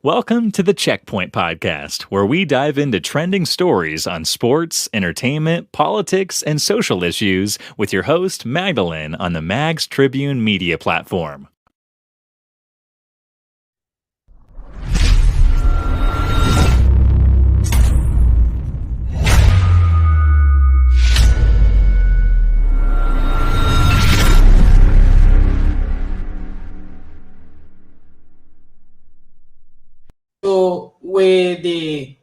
Welcome to the Checkpoint Podcast, where we dive into trending stories on sports, entertainment, politics, and social issues with your host, Magdalene, on the Mags Tribune media platform. So where they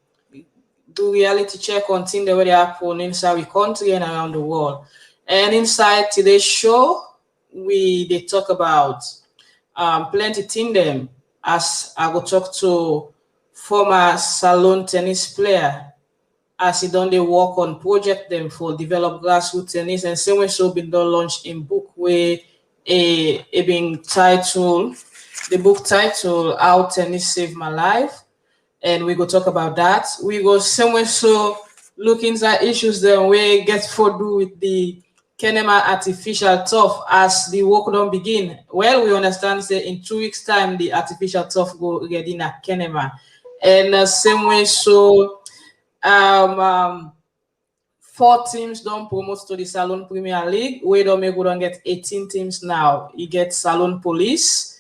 do reality check on things that happen inside the country and around the world. And inside today's show, they talk about plenty thing them as I will talk to former Salone tennis player as he done the work on project them for develop grassroots tennis and same way so been done launched in book where a being titled the book title How Tennis Saved My Life, and we go talk about that. We go somewhere so look inside issues then we get for do with the Kenema artificial turf as the work don't begin. Well, we understand say in 2 weeks time the artificial turf go get in at Kenema, and same way so um 4 teams don't promote to the Salone Premier League. We don't make we don't get 18 teams now. You get Salone Police,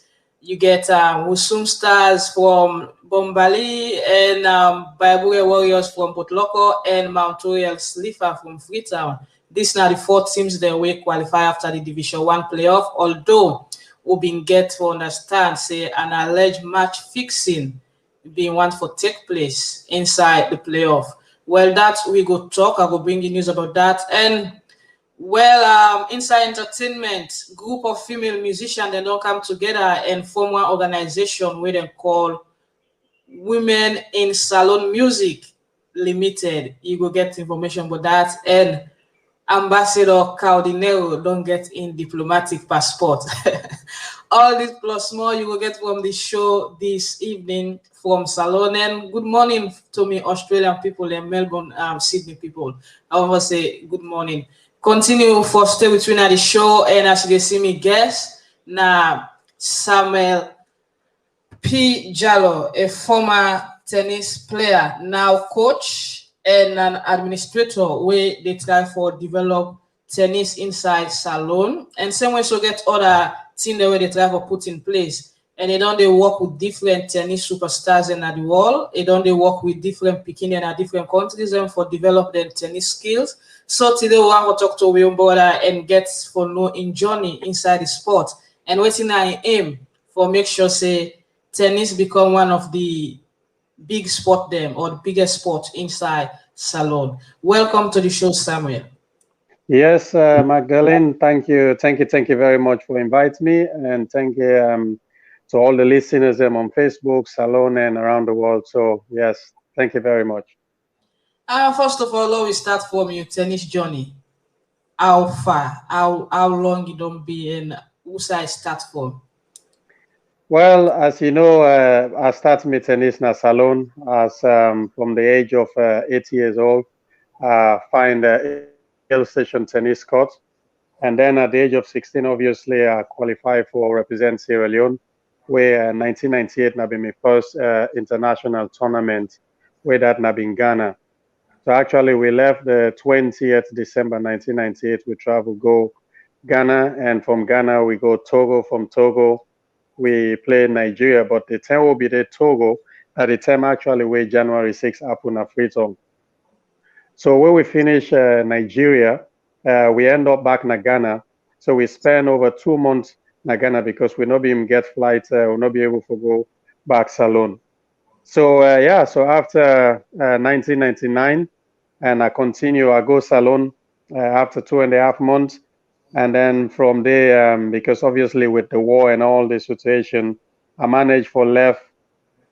you get Wusum Stars from Bombali, and Baibure Warriors from Potloko, and Mount Royal Slifa from Freetown. These are the 4 teams that will qualify after the Division 1 playoff, although we been get to understand, say, an alleged match fixing being one for take place inside the playoff. Well, that we go talk. I go bring you news about that. And well, inside entertainment, group of female musicians they don't come together and form one organization where they call Women in Salone Music Limited. You go get information about that. And Ambassador Cardinero don't get in diplomatic passport. All this plus more you will get from the show this evening from Salone. And good morning to me, Australian people and Melbourne, Sydney people. I want to say good morning. Continue for stay between at the show, and as you can see me guest, now Samuel P. Jalloh, a former tennis player, now coach and an administrator where they try for develop tennis inside Salone. And same way so get other things the way they try for put in place. And they work with different tennis superstars in the world. They work with different picking in different countries and for develop their tennis skills. So today we want to talk to William Border and get for know in journey inside the sport. And waiting I aim for make sure say tennis become one of the big sport them or the biggest sport inside Salone. Welcome to the show, Samuel. Yes, Magdalene, thank you very much for inviting me, and thank you to all the listeners on Facebook, Salone, and around the world. So yes, thank you very much. First of all, let me start from your tennis journey. How far, how long you don't be, and who side start from? Well, as you know, I started my tennis in Salone as from the age of 8 years old. Find a hill station tennis court, and then at the age of 16, obviously, I qualified for represent Sierra Leone, where 1998 na been my first international tournament, where that na been Ghana. So actually, we left the 20th December 1998. We travel go Ghana, and from Ghana we go Togo. From Togo, we play Nigeria, but the time will be the Togo. At the time, actually, we January 6th happen at Freetown. So when we finish Nigeria, we end up back in Ghana. So we spend over 2 months in Ghana because we not be able to get flights, we'll not be able to go back Salone. So yeah, so after 1999, and I continue, I go Salone after 2.5 months. And then from there, because obviously with the war and all the situation, I managed for left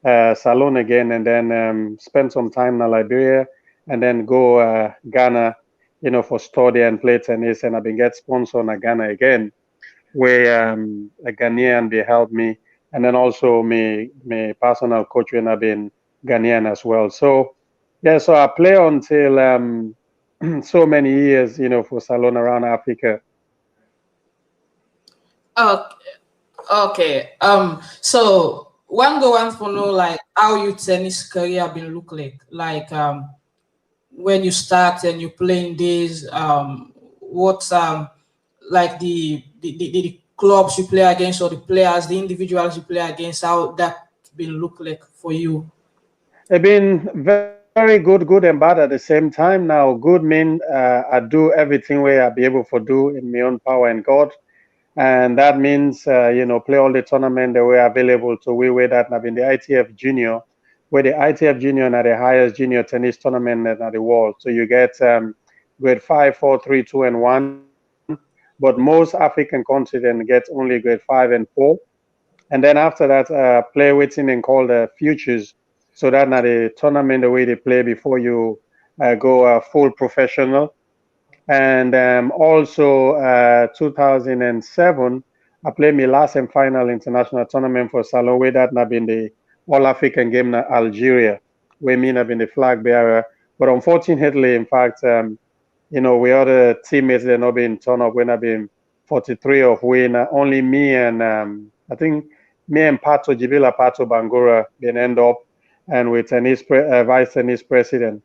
Salone again, and then spend some time in Liberia, and then go Ghana, for study and play tennis. And I've been get sponsored in Ghana again, where a Ghanaian they helped me, and then also my personal coach when I've been Ghanaian as well. So yeah, so I play until so many years, for Salone around Africa. Okay. So one go want to know like how your tennis career been look like when you start and you playing days what like the clubs you play against or the players, the individuals you play against, how that been look like for you. It's been very good, good and bad at the same time. Now, good mean I do everything where I be able to do in my own power and God. And that means, play all the tournament that were available to we way that have been the ITF Junior, where the ITF Junior are the highest junior tennis tournament in the world. So you get grade 5, 4, 3, 2, and 1. But most African continent get only grade 5 and 4. And then after that, play waiting and called the futures. So that now the tournament the way they play before you go full professional. And also 2007, I played my last and final international tournament for Salone, where that have been the All African game in Algeria, where me have been the flag bearer. But unfortunately, in fact, we other teammates that not been turned up when I've been 43 of win. Only me and I think me and Pato Jibila Pato Bangura been end up and with vice tennis president.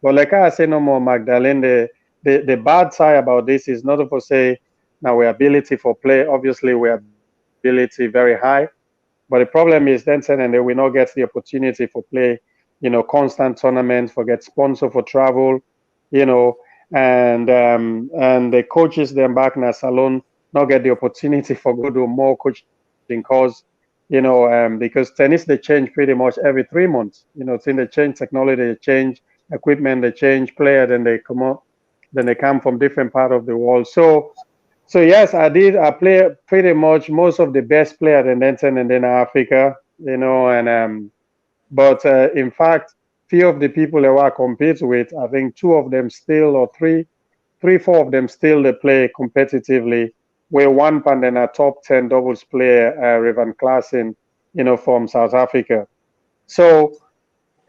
But like I say no more, Magdalene, the bad side about this is not to say now we ability for play. Obviously, we ability very high. But the problem is then and they will not get the opportunity for play, constant tournaments, for get sponsor for travel, you know, and the coaches them back in a salon not get the opportunity for go do more coaching cause, because tennis they change pretty much every 3 months. Since they change technology, they change equipment, they change player, then they come from different part of the world. So yes, I did. I play pretty much most of the best players in Denton and then Africa, and but in fact, few of the people that I compete with, I think two of them still, or three, four of them still they play competitively. Where one and then a top 10 doubles player, Revan Klassen, from South Africa. So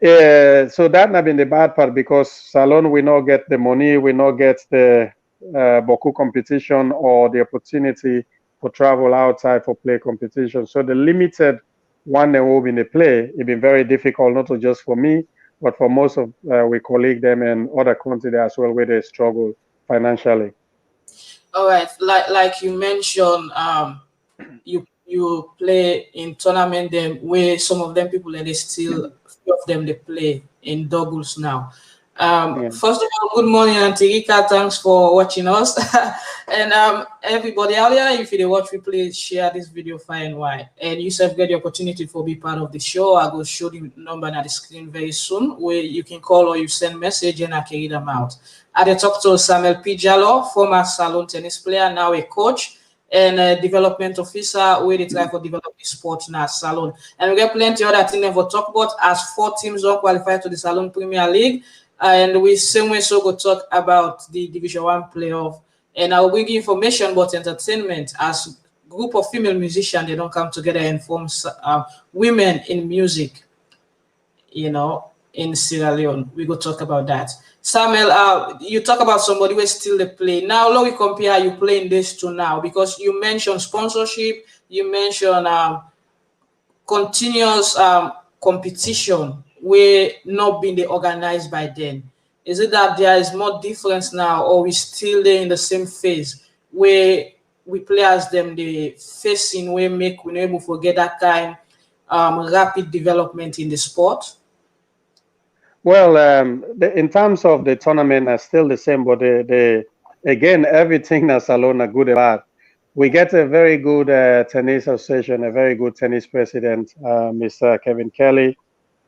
so that not been the bad part because Salon we not get the money, we not get the Boku competition or the opportunity for travel outside for play competition. So the limited one that will be in the play, it been very difficult, not just for me, but for most of we colleague them and other countries as well where they struggle financially. All right, like you mentioned, you play in tournament them where some of them people and they still few of them they play in doubles now. Yeah. First of all, good morning, Antirika. Thanks for watching us. And everybody out there, if you watch, we please share this video far and wide. And you have get the opportunity for be part of the show. I will show the number on the screen very soon where you can call or you send message and I can read them out. I did talk to Samuel P. Jalloh, former Salone tennis player, now a coach and a development officer where they try for develop the sport now Salone. And we get plenty other things for talk about as 4 teams don't qualify to the Salone Premier League. And we same way so go talk about the Division 1 playoff. And I will bring you information about entertainment as group of female musicians, they don't come together and form women in music, in Sierra Leone. We go talk about that. Samuel, you talk about somebody who is still the play. Now, let me compare you playing this to now because you mentioned sponsorship, you mentioned continuous competition where not being organized by then. Is it that there is more difference now, or we still there in the same phase where we play as them the facing way make we able to forget that kind rapid development in the sport? Well, in terms of the tournament, are still the same, but again, everything that's alone are good and bad. We get a very good tennis association, a very good tennis president, Mr. Kevin Kelly,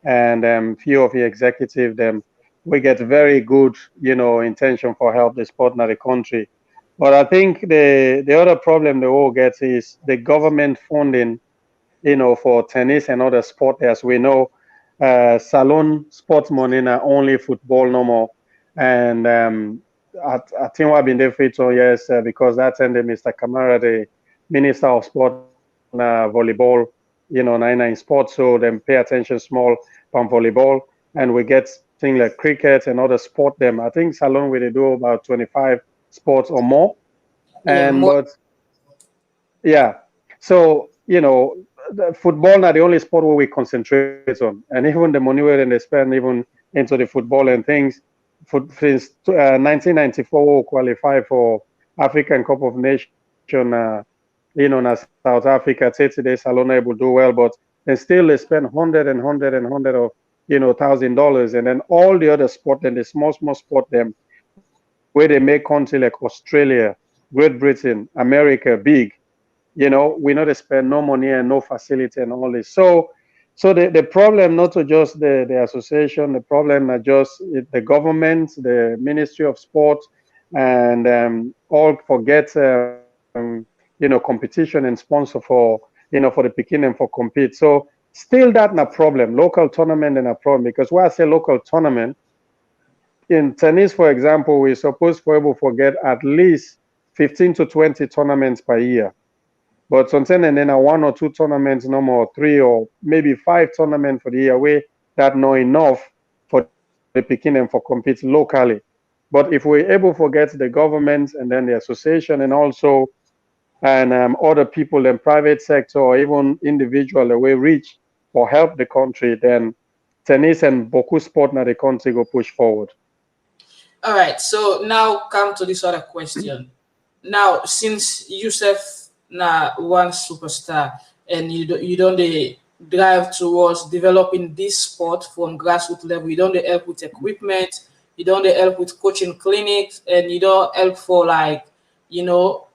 and few of the executive. Them, we get very good, intention for help the sport in the country. But I think the other problem the world gets is the government funding, for tennis and other sport. As we know, Salon sports money now only football no more. And I think I've been there for 2 years because that's ended Mr. Kamara, the Minister of Sport, volleyball, nine in sports. So then pay attention small from volleyball. And we get things like cricket and other sport them. I think Salon we do about 25 sports or more. Yeah, And more. but yeah, so the football not the only sport where we concentrate on, and even the money where they spend even into the football and things. Since 1994, we qualify for African Cup of Nation. In South Africa, say today Salone able do well, but then still they spend hundred of $1,000, and then all the other sport and the small sport them where they make country like Australia, Great Britain, America big. We know they spend no money and no facility and all this. So the problem not to just the association, the problem not just the government, the Ministry of Sport, and all forget competition and sponsor for the Peking and for compete. So still that not problem. Local tournament and a problem, because when I say local tournament in tennis, for example, we're supposed to be able to get at least 15 to 20 tournaments per year. But sometimes and then a one or two tournaments, no more, three or maybe five tournaments for the year, where that not enough for the Peking and for compete locally. But if we're able to get the government and then the association and also and other people in private sector or even individual the way reach or help the country, then tennis and boku sport now the country go push forward. All right. So now come to this other question. Now, since Yusuf now one superstar and you don't drive towards developing this sport from grassroots level, you don't help with equipment, you don't help with coaching clinics, and you don't help for like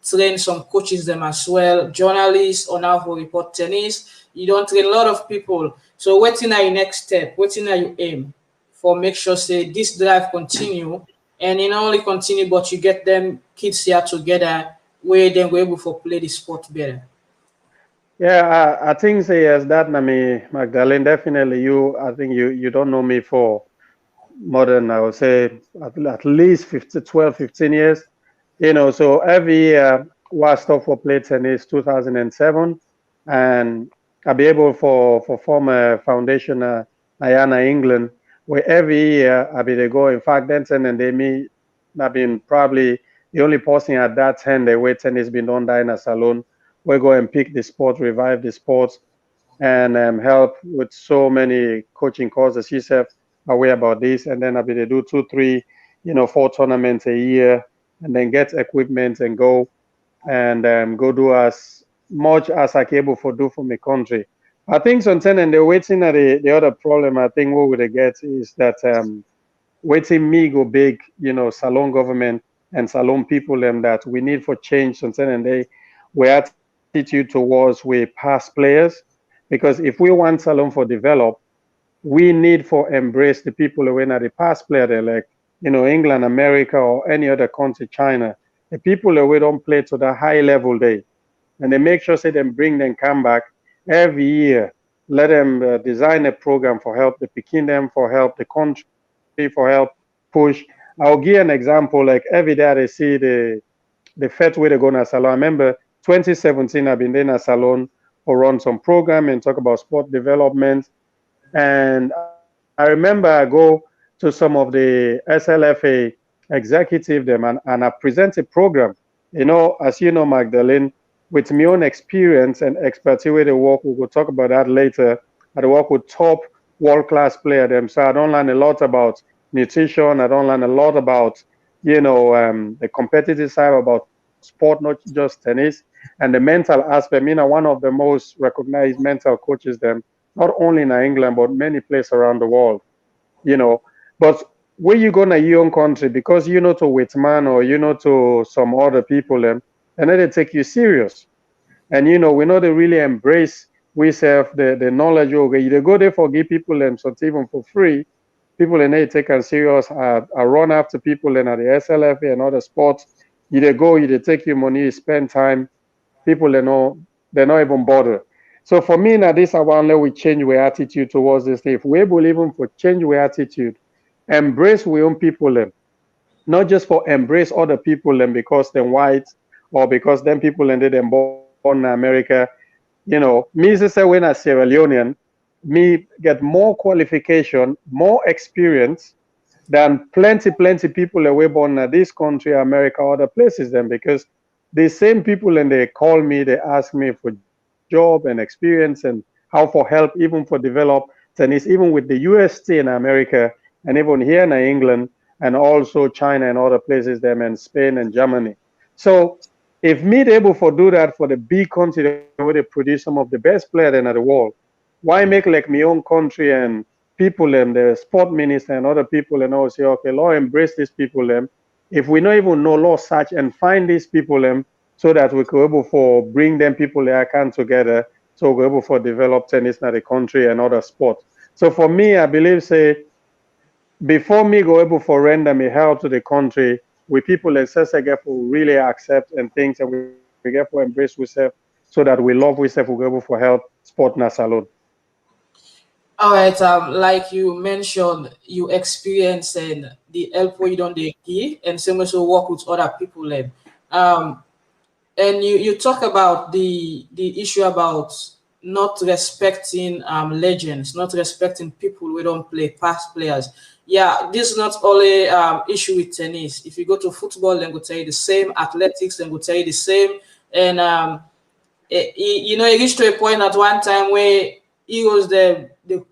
train some coaches them as well, journalists on how to report tennis. You don't train a lot of people. So what's in your next step? What's in your aim for make sure say this drive continue and not only continue but you get them kids here together where then we're able to play the sport better. Yeah, I think say yes, that Nami Magdalene, definitely I think you don't know me for more than I would say at least 50, 12, 15 years. So every year I stop for play tennis 2007, and I'll be able for form a foundation Ayana England, where every year I'll be they go. In fact, then and they me I've been probably the only person at that time the way tennis been done there in a salon. We go and pick the sport, revive the sports, and help with so many coaching courses. She said aware about this, and then I'll be they do two, three, four tournaments a year, and then get equipment and go and go do as much as I can able for do for my country. I think sometimes and the waiting at the other problem I think what would get is that waiting me go big, Salone government and Salone people and that we need for change sometimes and we attitude towards we past players, because if we want Salone for develop, we need for embrace the people who are the past player they like, England, America, or any other country, China. The people who don't play to the high level they, and they make sure say them bring them come back every year. Let them design a program for help the picking them, for help the country, for help push. I'll give an example. Like every day they see the fat way they go in a salon. I remember 2017 I've been in a salon or run some program and talk about sport development. And I remember I go to some of the SLFA executive them and I present a program. As you know, Magdalene, with my own experience and expertise with the work, we will talk about that later. I work with top world-class player them. So I don't learn a lot about nutrition. I don't learn a lot about, the competitive side about sport, not just tennis, and the mental aspect. I mean, I'm one of the most recognized mental coaches them, not only in England, but many places around the world, you know. But where you go in your own country, because to Whitman or to some other people, and then they take you serious. And we know they really embrace we self the knowledge okay. They go there for give people them so even for free. People and they take them serious, I run after people and at the SLFA and other sports. You they go, you they take your money, you spend time, people they're not even bothered. So for me now this I want let we change our attitude towards this. If we able even for change our attitude, embrace we own people them, not just for embrace other people them because they're white or because them people and they them born in America. Me say when I Sierra Leonean, me get more qualification, more experience than plenty people that were born in this country, America, other places then because the same people and they call me, they ask me for job. job and experience and how for help even for develop tennis, even with the UST in America and even here in England and also China and other places them and Spain and Germany. So if me able for do that for the big country where they produce some of the best players in the world, why make like my own country and people them, the sport minister and other people and all say, okay, law embrace these people them. If we not even know law search and find these people them so that we could able for bring them people they can together so we're able for develop tennis in the country and other sports. So for me, I believe say before me go able for render me help to the country, we people and say get for really accept and things and we get for embrace ourselves so that we love ourselves, we go able for help sport na salon. All right, like you mentioned, you experience and the help where you don't they give, and same also work with other people. Um, and you talk about the issue about not respecting legends, not respecting people who don't play past players. Yeah, this is not only issue with tennis. If you go to football, then go tell you the same. Athletics, then go tell you the same. And it reached to a point at one time where Eagles they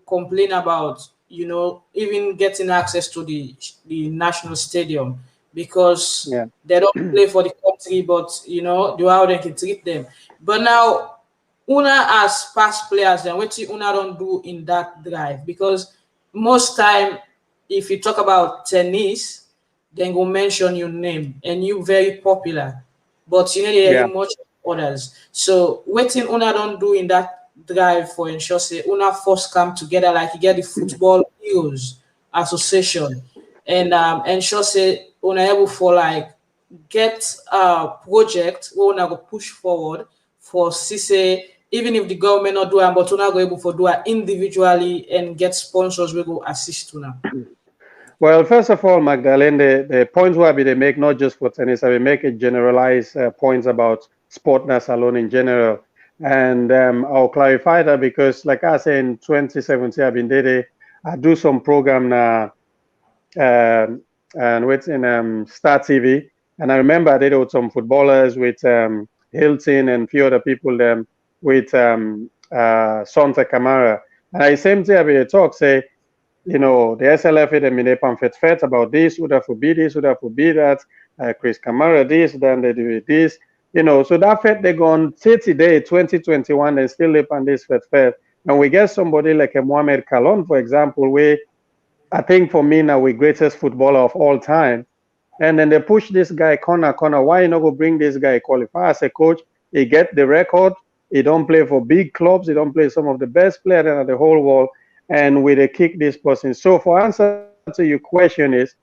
complain about even getting access to the national stadium because Yeah. they don't play for the country, but the how they can treat them. But now Una as past players, then what Una don't do in that drive because most time if you talk about tennis, then go mention your name and you very popular, but they Yeah. hear much others. So waiting Una don't do in that drive for ensure say Una first come together like you get the football heroes association and ensure say Una able for like get a project where Una go push forward for see say even if the government not do it, but Una go able for do it individually and get sponsors will go assist Una. Well, first of all, Magdalene, the points where they make not just for tennis, I will make a generalized points about sport na salon in general. And I'll clarify that because, like I said, in 2017, I've been there. I do some program now and with in Star TV. And I remember I did it with some footballers, with Hilton and few other people with Sonta Camara. And I same thing I will talk say, the SLF it and they pamphlet fet about this, would have forbid this, would have forbid that, Chris Camara this, then they do this, so that fet they go on 30 day 2021 and still live on this fet. And we get somebody like a Mohamed Kalon, for example, where I think for me now we greatest footballer of all time. And then they push this guy corner. Why you not go bring this guy qualify as a coach? He get the record. He don't play for big clubs. He don't play some of the best players in the whole world. And we they kick this person. So for answer to your question is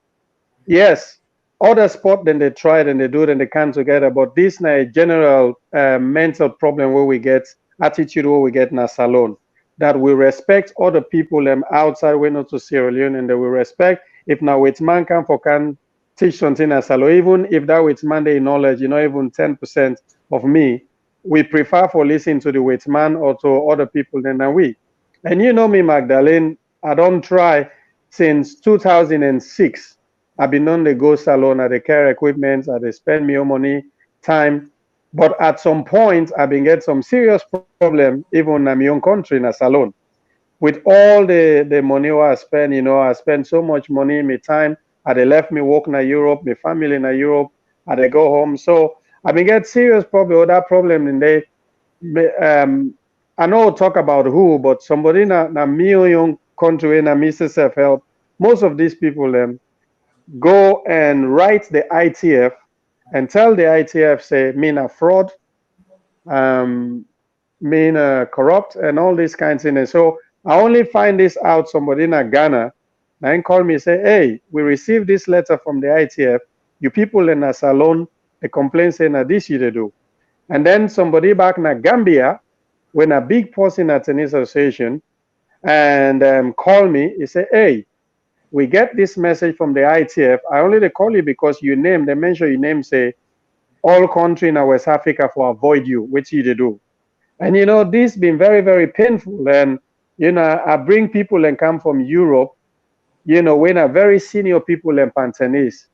yes, other sport then they try and they do it and they come together. But this now a general mental problem where we get attitude where we get in a salon that we respect other people outside we not to Sierra Leone and they will respect if now with man can for can teach something as salon even if that with man they knowledge even 10% of me we prefer for listening to the with man or to other people than we. And me, Magdalene, I don't try since 2006. I've been on the go salon at the care equipment, I they spend me money, time. But at some point, I've been get some serious problem, even in my own country in a salon. With all the money I spend, I spend so much money, my time. I they left me work in Europe, my family in Europe, I they go home. So I've been get serious problem with that problem in there. I know talk about who, but somebody na me young country na me self help. Most of these people go and write the ITF and tell the ITF say mean a fraud, um, mean corrupt, and all these kinds of things. So I only find this out somebody in Ghana then call me say, hey, we received this letter from the ITF. You people in a salon, the complaint saying that this you they do. And then somebody back in Gambia, when a big person at tennis association, and call me, he say, hey, we get this message from the ITF. I only they call you because you name, they mention your name, say, all country in West Africa for avoid you, which you they do. And this been very, very painful. And I bring people and come from Europe, when a very senior people in Pantanese,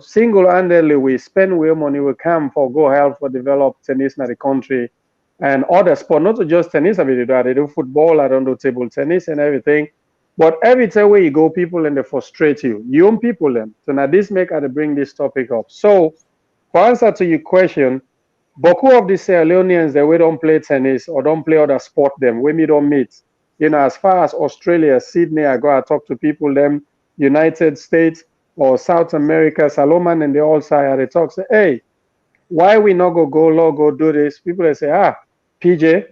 single-handedly we spend where money we come for go help for develop tennis in the country. and other sport, not just tennis. I mean, they do football, I don't do table tennis and everything. But every time where you go, people and they frustrate you. You own people them. So now this make I bring this topic up. So for answer to your question, Boku of the Sierra Leoneans that we don't play tennis or don't play other sport them, when we don't meet. As far as Australia, Sydney, I go, I talk to people them, United States or South America, Salomon and they all say, they talk, say, hey, why we not go do this? People they say, PJ,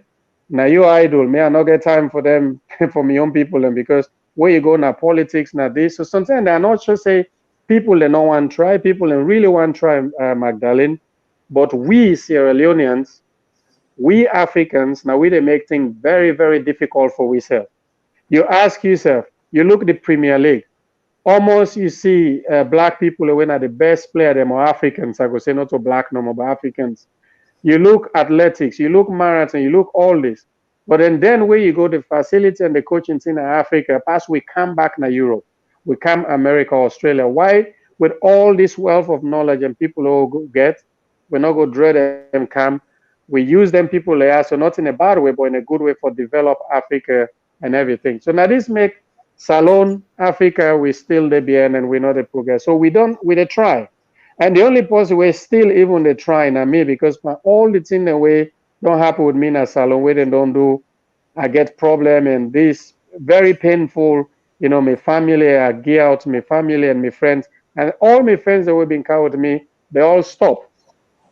now you idol. May I not get time for them for me young people and because where you go now politics now this. So sometimes they are not just say people they don't want to try, people they really want to try Magdalene. But we Sierra Leoneans, we Africans, now we they make things very, very difficult for ourselves. You ask yourself, you look at the Premier League, almost you see black people when are the best player, them are Africans. I go say not to black no more, but Africans. You look athletics, you look marathon, you look all this. But then where you go, the facility and the coaching team in Africa, past we come back na Europe, we come America, Australia. Why? With all this wealth of knowledge and people who get, we not go dread them come. We use them people there, so not in a bad way, but in a good way for develop Africa and everything. So now this make Salone, Africa, we still the behind and we know the progress. So we the try. And the only person we still even the trying at me because my all the thing the way don't happen with me in a salon where they don't do, I get problem and this very painful, my family, I gear out my family and my friends. And all my friends that have been covered with me, they all stop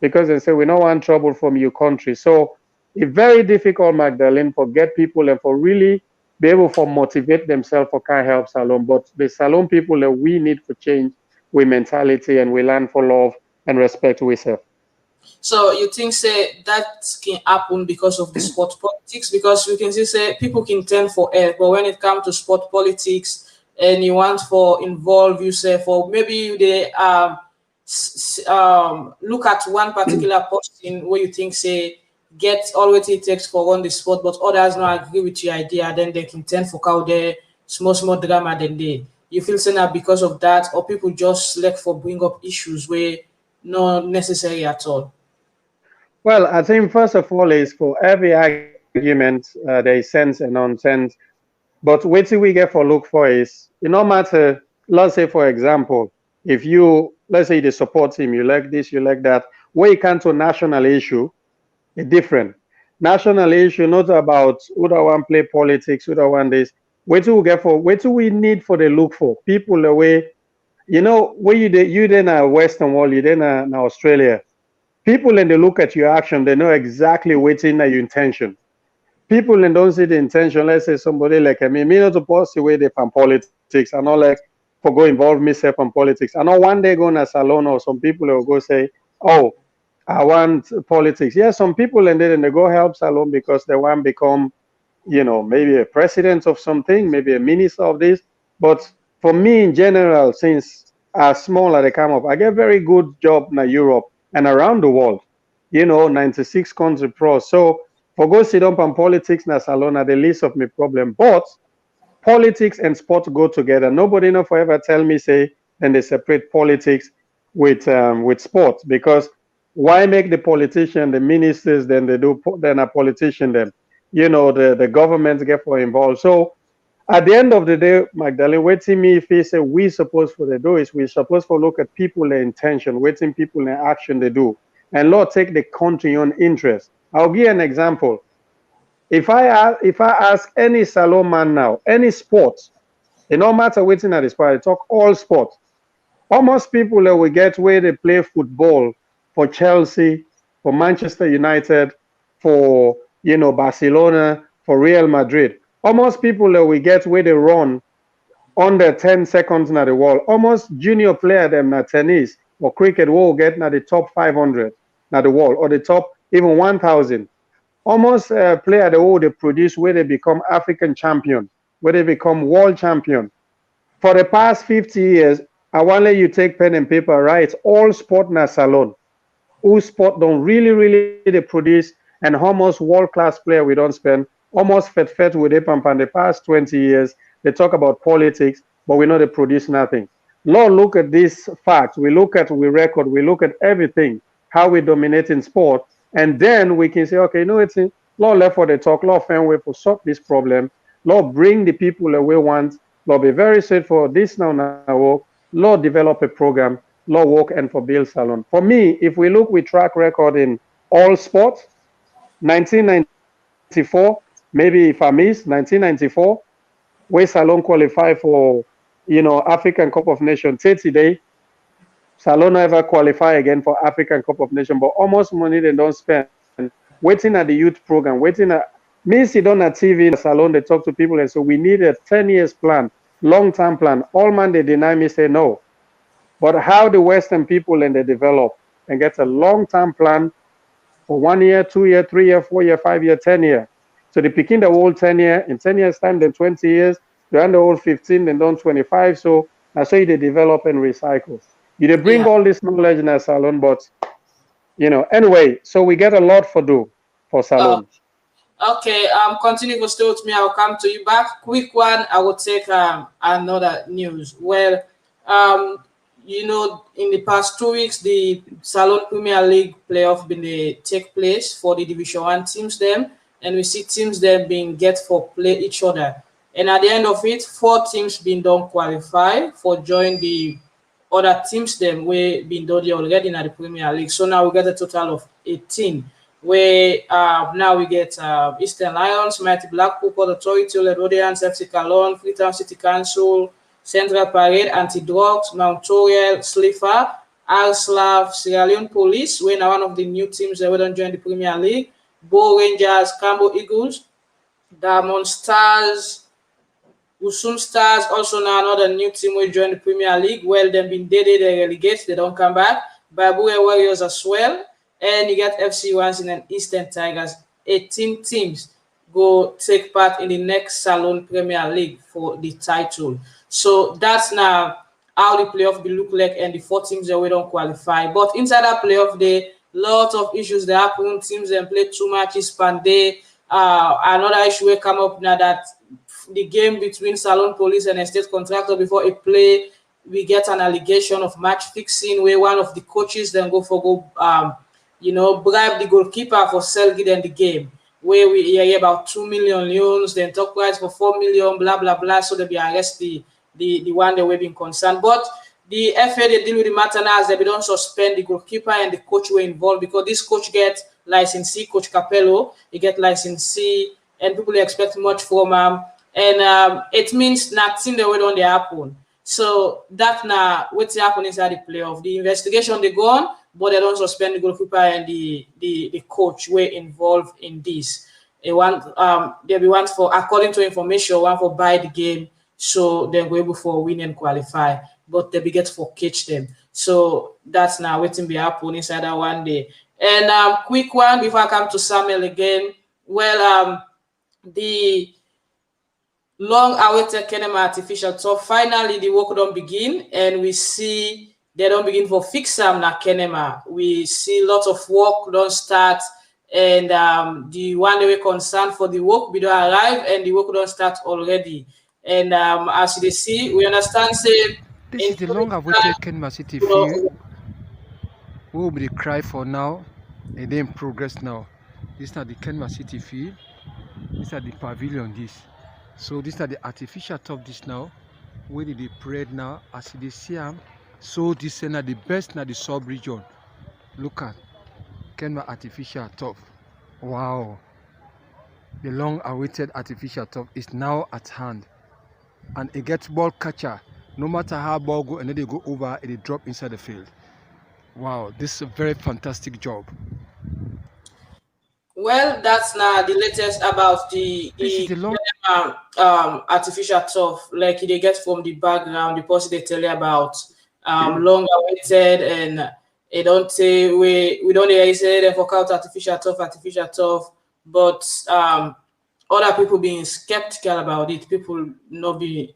because they say we don't want trouble from your country. So it's very difficult, Magdalene, for get people and for really be able to motivate themselves for can help Salon. But the Salon people that we need to change with mentality and we learn for love and respect we serve. So you think say that can happen because of the sport politics? Because we can see say people can tend for air, but when it comes to sport politics and you want for involve yourself or maybe they look at one particular posting where you think say get all what it takes for run the sport, but others not agree with your idea, then they can tend for how they small drama than they. You feel say that because of that, or people just select for bring up issues where not necessary at all. Well, I think first of all is for every argument there is sense and nonsense. But what we get for look for is no matter. Let's say for example, if you let's say the support team, you like this, you like that. Where you come to national issue, it's different. National issue not about who do want play politics, who do want this. What do we need for the look for people the way where you then a Western world, you then a Australia. People and they look at your action, they know exactly what's in your intention. People and don't see the intention. Let's say somebody like me not supposed to way they from politics. I not like for go involve myself in politics. I know one day going to Salone or some people will go say, oh, I want politics. Yeah, some people and then they go help Salone because they want to become, maybe a president of something, maybe a minister of this. But for me in general, since as small as they come up, I get very good job in Europe and around the world. 96 country pro. So for go sit up on politics na Salone are the least of my problem. But politics and sport go together. Nobody know forever tell me say then they separate politics with sport because why make the politician the ministers then they do then a politician then the governments get for involved. So at the end of the day, Magdalene, waiting me if he say we supposed for the do is we supposed to look at people their intention, waiting people their action they do, and Lord take the country on interest. I'll give you an example. If I ask any salon man now, any sport, it no matter waiting at the sport, I talk all sports. Almost people that we get where they play football for Chelsea, for Manchester United, for Barcelona, for Real Madrid. Almost people that we get where they run under 10 seconds na the wall. Almost junior player them na tennis or cricket will get na the top 500 na the wall or the top even 1,000. Almost player the whole they produce where they become African champion, where they become world champion. For the past 50 years, I want to let you take pen and paper, right? All sport na Salone. Who sport don't really they produce and almost world-class player we don't spend almost fet with it and the past 20 years. They talk about politics, but we know they produce nothing. Lord, look at this fact. We look at we record, we look at everything, how we dominate in sport, And then we can say, okay, you know, it's in law left for the talk, law find way for solve this problem, law bring the people that we want, law be very straightforward. This now work, law develop a program, law work and for build salon. For me, if we look with track record in all sports, 1994, maybe if I miss 1994, where Salone qualify for, African Cup of Nations 30 day. Salone ever qualify again for African Cup of Nations, but almost money they don't spend waiting at the youth program, waiting at me sit on a TV in Salone, they talk to people and so we need a 10 years plan, long-term plan. All man they deny me, say no. But how the Western people and they develop and get a long-term plan for 1 year, 2 year, 3 year, 4 year, 5 year, 10 year. So they picking the whole 10 year, in 10 years time, then 20 years, they the whole 15, then done 25. So that's how they develop and recycle. You they bring Yeah. all this knowledge in a salon, but anyway, so we get a lot for do for Uh, salon. okay. Continue to stay with me. I'll come to you back. Quick one. I will take another news. Well, um, in the past 2 weeks, the Salone Premier League playoff been take place for the Division One teams. Them, and we see teams them being get for play each other. And at the end of it, 4 teams been done qualify for join the other teams them we been done already in the Premier League. So now we get a total of 18. Where now we get Eastern Lions, Mighty Blackpool, Port Authority, Jalloh, FC Cologne, Freetown City Council, Central Parade, Anti-Drugs, Mount Toriel, Slifer, Arslav, Sierra Leone Police, we're now one of the new teams that we don't join the Premier League, Bow Rangers, Cambo Eagles, Diamond Stars, Usum Stars, also now another new team will join the Premier League. Well, they've been dated, they relegate, they don't come back. Babue Warriors as well. And you get FC Ones and Eastern Tigers. 18 teams go take part in the next Salone Premier League for the title. So that's now how the playoff will look like, and the 4 teams that we don't qualify. But inside that playoff, there lot of issues that happen. Teams then play too matches per day. Another issue will come up now that the game between Salone Police and Estate Contractor before a play, we get an allegation of match fixing where one of the coaches then bribe the goalkeeper for selling them the game. Where we hear about 2 million loans, then talk price for 4 million, blah blah blah. So they be arrest the one that we've been concerned. But the FA they deal with the matter now as they don't suspend the goalkeeper and the coach were involved because this coach get license C, Coach Capello, he get license C, and people expect much from him. And it means nothing that we don't happen. So that now what's happening inside the playoff. The investigation they go on, but they don't suspend the goalkeeper and the coach were involved in this. They be one for, according to information, one for buy the game, so they're able for win and qualify, but they be get for catch them. So that's now waiting be happen inside that one day. And quick one before I come to Samuel again. Well, the long-awaited Kenema artificial turf. Finally, the work don't begin, and we see they don't begin for fix them na Kenema. We see a lot of work don't start, and the one that we concerned for the work we don't arrive, and the work don't start already. And as you see, we understand say this is the long-awaited Kenema City field. We will be cry for now, and then progress now. This is not the Kenema City field. These are the pavilion. So these are the artificial top this now. Where did they parade now? As they see them. So this is the best in the sub-region. Look at Kenema artificial top. Wow. The long-awaited artificial top is now at hand. And it gets ball catcher. No matter how ball go and then they go over, it drop inside the field. Wow, this is a very fantastic job. Well, that's now the latest about the artificial turf, like they get from the background, the person they tell you about long awaited, and they don't say we don't hear say they fork out artificial turf, but other people being skeptical about it. People not be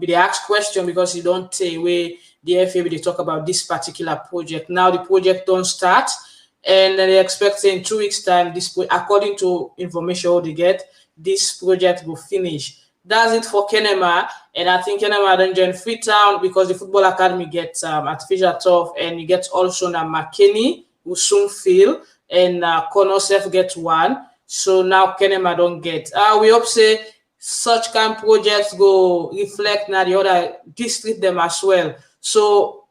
they ask question because you don't say where the FA they talk about this particular project. Now the project don't start. And they expect in 2 weeks' time, this, according to information they get, this project will finish. That's it for Kenema, and I think Kenema don't join Freetown because the football academy gets artificial turf, and you get also now McKinney, Usum Field, and Connor self get one. So now Kenema don't get. We hope say such kind projects go reflect now the other district them as well. So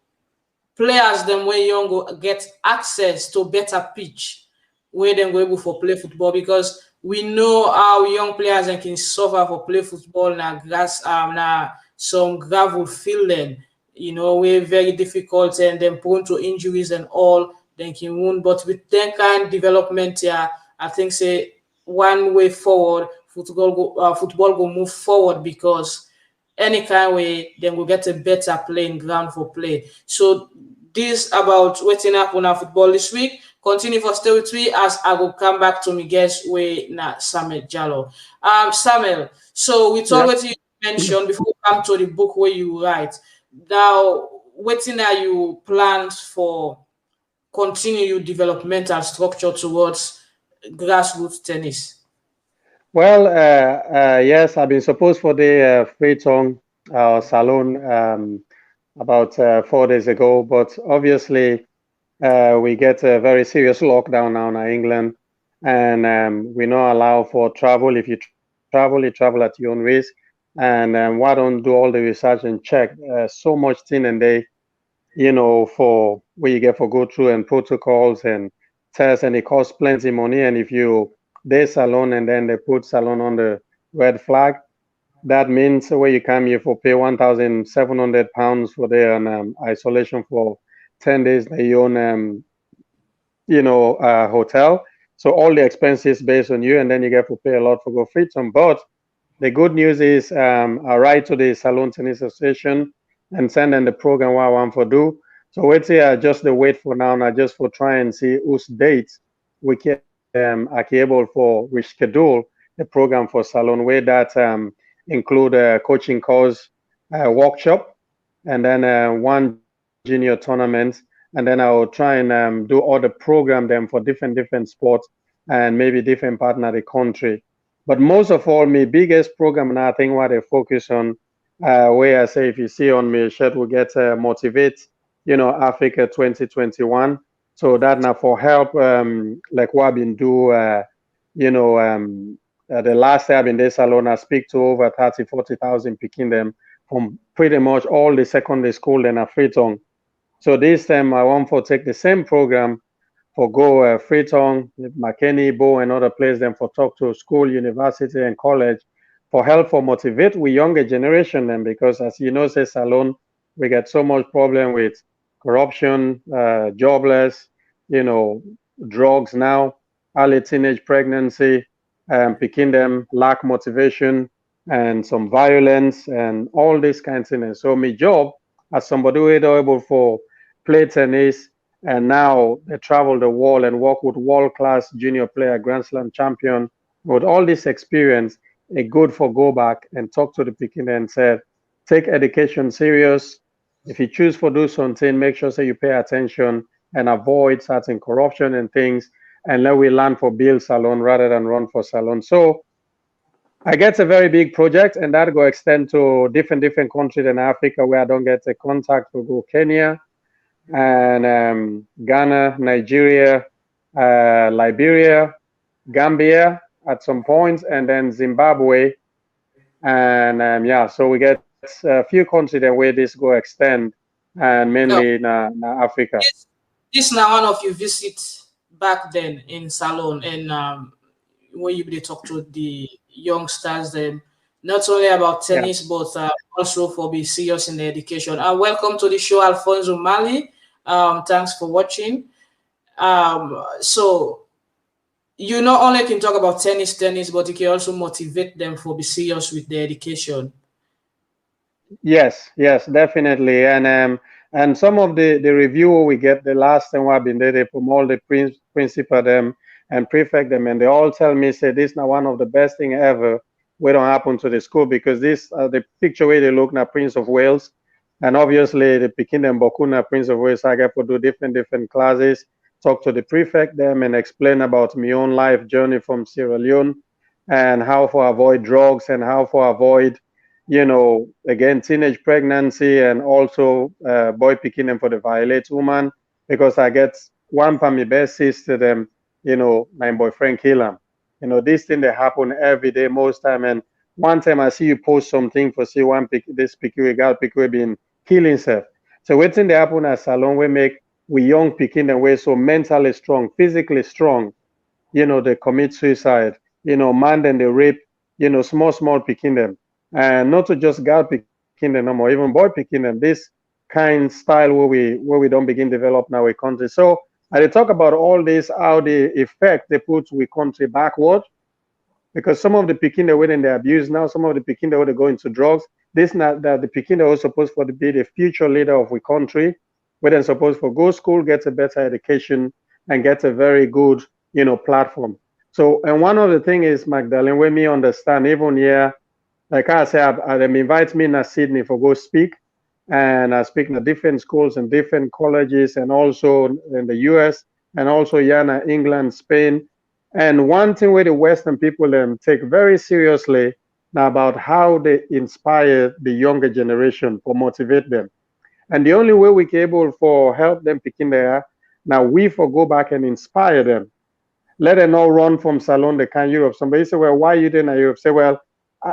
players them when young go get access to better pitch where them go able for play football, because we know how young players and can suffer for play football na grass na some gravel fielding, you know, we're very difficult and then prone to injuries and all, then can wound. But with that kind of development here, I think say one way forward, football go move forward, because any kind of way then we'll get a better playing ground for play. So this about waiting up on our football this week. Continue for stay with me as I will come back to me guess way na Samuel Jalloh. Samuel, so we Yeah. already mentioned before we come to the book where you write. Now, waiting are you plans for continue your developmental structure towards grassroots tennis? Well, yes, I've been supposed for the Freetong Salone about 4 days ago, but obviously we get a very serious lockdown now in England, and we not allow for travel. If you travel at your own risk. And why don't do all the research and check so much thing and they, for where you get for go through and protocols and tests, and it costs plenty money. And if you they Salone and then they put Salone on the red flag, that means where you come here for pay £1,700 for their isolation for 10 days. They own hotel. So all the expenses based on you, and then you get to pay a lot for go Freedom. But the good news is I write to the Salone Tennis Association and send them the program what I want for do. So wait here, just the wait for now, not just for try and see whose dates we can are able for reschedule the program for Salone, where that include a coaching course, workshop, and then one junior tournament, and then I will try and do all the program them for different sports and maybe different part of the country. But most of all, my biggest program, and I think what I focus on, where I say if you see on my shirt, we get motivate, Africa 2021. So that now for help, like what I've been do, you know, the last time I've been there Salone, I speak to over 30, 40,000 picking them from pretty much all the secondary school in Freetong. So this time I want for take the same program for go Freetong, McKinney, Bo, and other places, then for talk to school, university, and college for help for motivate we younger generation then, because as you know, say Salone, we get so much problem with corruption, jobless, you know, drugs now, early teenage pregnancy, picking them lack motivation and some violence and all these kinds of things. So my job as somebody who is able for play tennis, and now they travel the world and work with world-class junior player, Grand Slam champion. With all this experience, it good for go back and talk to the Pekin and say, take education serious. If you choose for do something, make sure say you pay attention and avoid certain corruption and things. And let we learn for build Salone rather than run for Salone. So I get a very big project, and that go extend to different countries in Africa where I don't get a contact for go Kenya and Ghana, Nigeria, Liberia, Gambia at some points, and then Zimbabwe. And yeah, so we get a few countries that where this go extend, and No, mainly in Africa. this now one of you visit back then in Salone, and when you they talk to the youngsters then not only about Yeah. tennis but also for be serious in the education. And welcome to the show, Alfonso Mali. Thanks for watching. So you not only can talk about tennis, but you can also motivate them for be serious with their education. Yes, definitely. And some of the review we get the last time I've been there, they from all the principal them and prefect them, and they all tell me say this now one of the best thing ever. We don't happen to the school because this the picture where they look now Prince of Wales, and obviously the Pekin and Bokuna Prince of Wales. I get to do different classes, talk to the prefect them, and explain about my own life journey from Sierra Leone and how to avoid drugs and how to avoid again, teenage pregnancy and also boy picking them for the violate woman, because I get one from my best sister them my boyfriend kill him. This thing that happen every day most time. And one time I see you post something for see one pick this picky girl picky been killing himself. So what thing that happen at Salone we make we young picking and we so mentally strong, physically strong, they commit suicide, man then they rape, small picking them. And not to just girl picking them no more, even boy picking them. This kind style where we don't begin develop now a country. So I talk about all this, how the effect they put we country backward, because some of the picking they went in the abuse now, some of the picking they would go into drugs. This not that the picking they was supposed for to be the future leader of the country, where they're supposed for go school, get a better education, and get a very good, platform. So, and one of the thing is, Magdalene, when me understand, even here, like I say, them invite me in Sydney for go speak, and I speak in different schools and different colleges, and also in the U.S. and also here in England, Spain. And one thing where the Western people take very seriously now about how they inspire the younger generation for motivate them. And the only way we can able for help them picking there, now we for go back and inspire them. Let them not run from Salone, they can Europe. Somebody say, well, why you didn't Europe? Say, well,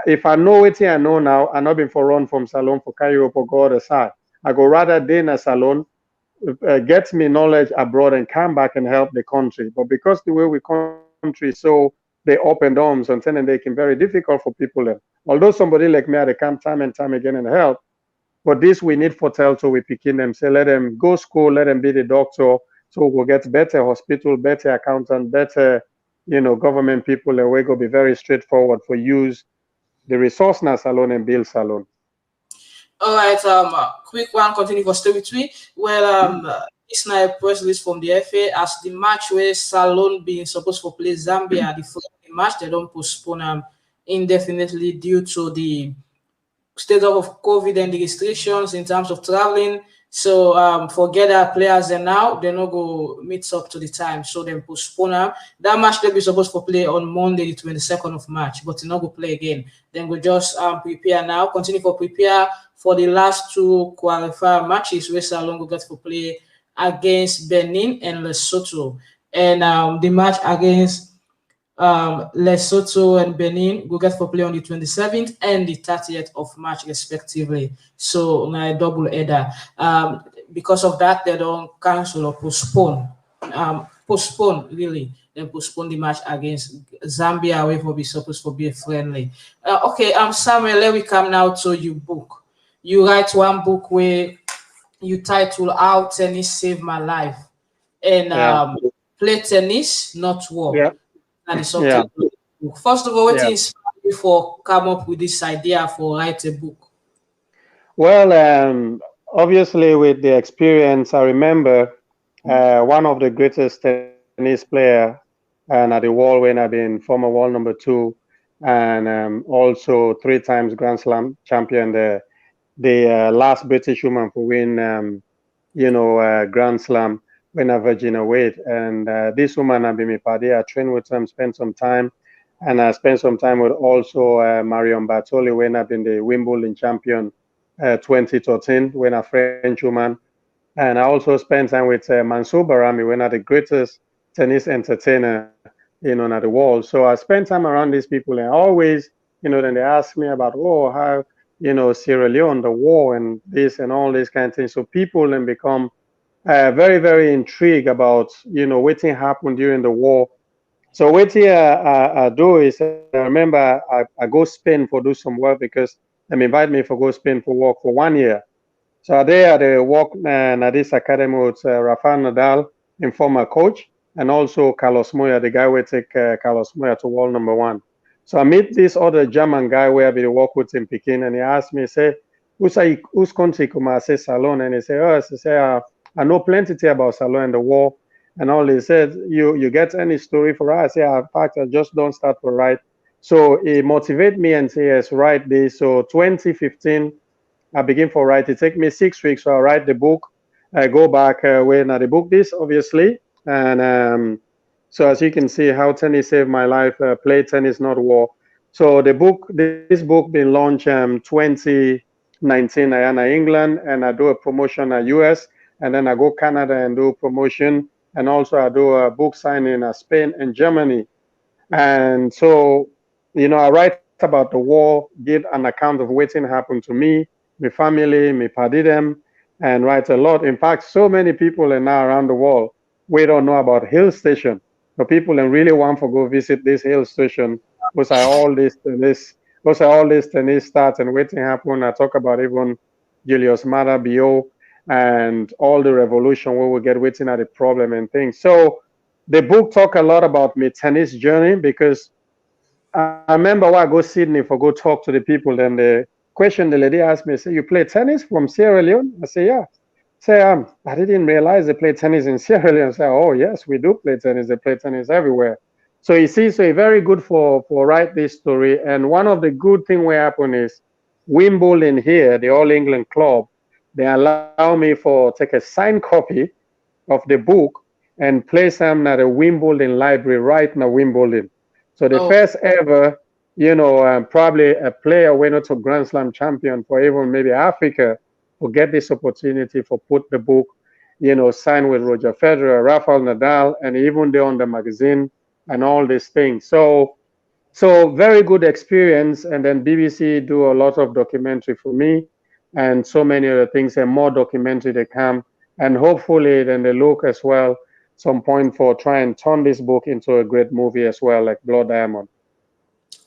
if I know it I know now, I'm not been for run from Salone for can Europe or go other side. I go rather day in a Salone, get me knowledge abroad and come back and help the country. But because the way we country so they open doors and then they can very difficult for people. Although somebody like me, they come time and time again and help. But this we need for tell so we picking them. Say let them go school, let them be the doctor, so we'll get better hospital, better accountant, better, government people, and we go be very straightforward for use the resource now Salone and build Salone. All right, quick one, continue for story three. Well, this night press release from the FA as the match where Salone being supposed to play Zambia, the Friday match, they don't postpone indefinitely due to the state of COVID and the restrictions in terms of traveling. So forget our players and now they not go meet up to the time. So then postpone them. That match they'll be supposed to play on Monday, the 22nd of March, but they not go play again. Then we just prepare now, continue for prepare for the last two qualifier matches where Salone will get to play against Benin and Lesotho. And the match against Lesotho and Benin will get for play on the 27th and the 30th of March, respectively. So, a double header. Because of that, they don't cancel or postpone. Really. Then postpone the match against Zambia, which will be supposed to be friendly. Okay, Samuel, let me come now to your book. You write one book where you title How Tennis Saved My Life. And play tennis, not war. Yeah. And it's something. First of all, what inspired you for come up with this idea for write a book? Well, obviously with the experience, I remember one of the greatest tennis player and at the world when I've been former world number 2 and also 3 times Grand Slam champion, the last British woman to win, Grand Slam when I Virginia Wade. And this woman I've been my party. I trained with them, spent some time, and I spent some time with also Marion Bartoli when I've been the Wimbledon champion 2013 when a French woman. And I also spent time with Mansour Barami when I the greatest tennis entertainer, in the world. So I spent time around these people and always, then they ask me about, how, Sierra Leone, the war and this and all these kind of things. So people then become very, very intrigued about, what happened during the war. So what I do is, I remember I go Spain for do some work because they invite me for go Spain for work for 1 year. So there they work at this academy with Rafael Nadal, in former coach, and also Carlos Moya, the guy who take Carlos Moya to world number 1. So I meet this other German guy where I be work with in Peking, and he asked me, say, whose country come? I say Salone, and he say, I say, I know plenty about Salone and the war. And all he said, you get any story for us? Yeah, in fact, I just don't start to write. So he motivate me and say, yes, write this. So 2015, I begin for write. It take me 6 weeks. So I write the book. I go back when I book this, obviously. And so as you can see, how tennis saved my life, play tennis, not war. So this book been launched 2019 in England, and I do a promotion at US, and then I go Canada and do promotion, and also I do a book signing in Spain and Germany. And so, I write about the war, give an account of what's happened to me, my family, my party them, and write a lot. In fact, so many people are now around the world, we don't know about Hill Station. The people and really want to go visit this Hill Station. Was I all this tennis starts and waiting happen. I talk about even Julius Mada Bio and all the revolution where we get waiting at the problem and things. So the book talk a lot about my tennis journey because I remember when I go Sydney for go talk to the people, then the question the lady asked me, say, you play tennis from Sierra Leone? I say, yeah. Say, I didn't realize they play tennis in Sierra Leone. Say, oh yes, we do play tennis. They play tennis everywhere. So you see, so it's very good for write this story. And one of the good thing what happen is Wimbledon here, the All England club, they allow me for take a signed copy of the book and place them at a Wimbledon library right now Wimbledon. So the Oh, first ever, probably a player winner to Grand Slam champion for even maybe Africa will get this opportunity for put the book, sign with Roger Federer, Rafael Nadal, and even they on the magazine and all these things. So very good experience. And then BBC do a lot of documentary for me and so many other things and more documentary they come. And hopefully then they look as well some point for try and turn this book into a great movie as well, like Blood Diamond.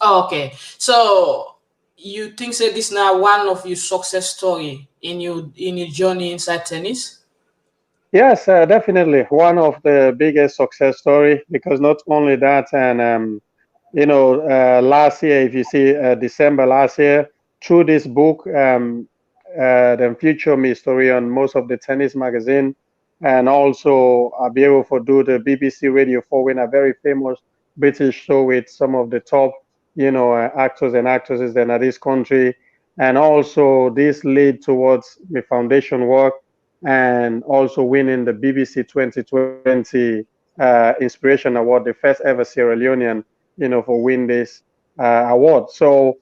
okay. So you think that this now one of your success story in your journey inside tennis? Yes, definitely one of the biggest success story because not only that, and last year, if you see December last year, through this book, then feature me story on most of the tennis magazine, and also I'll be able to do the BBC Radio 4 win a very famous British show with some of the top, actors and actresses in this country, and also this lead towards the foundation work, and also winning the BBC 2020 Inspiration Award, the first ever Sierra Leonean for win this award. So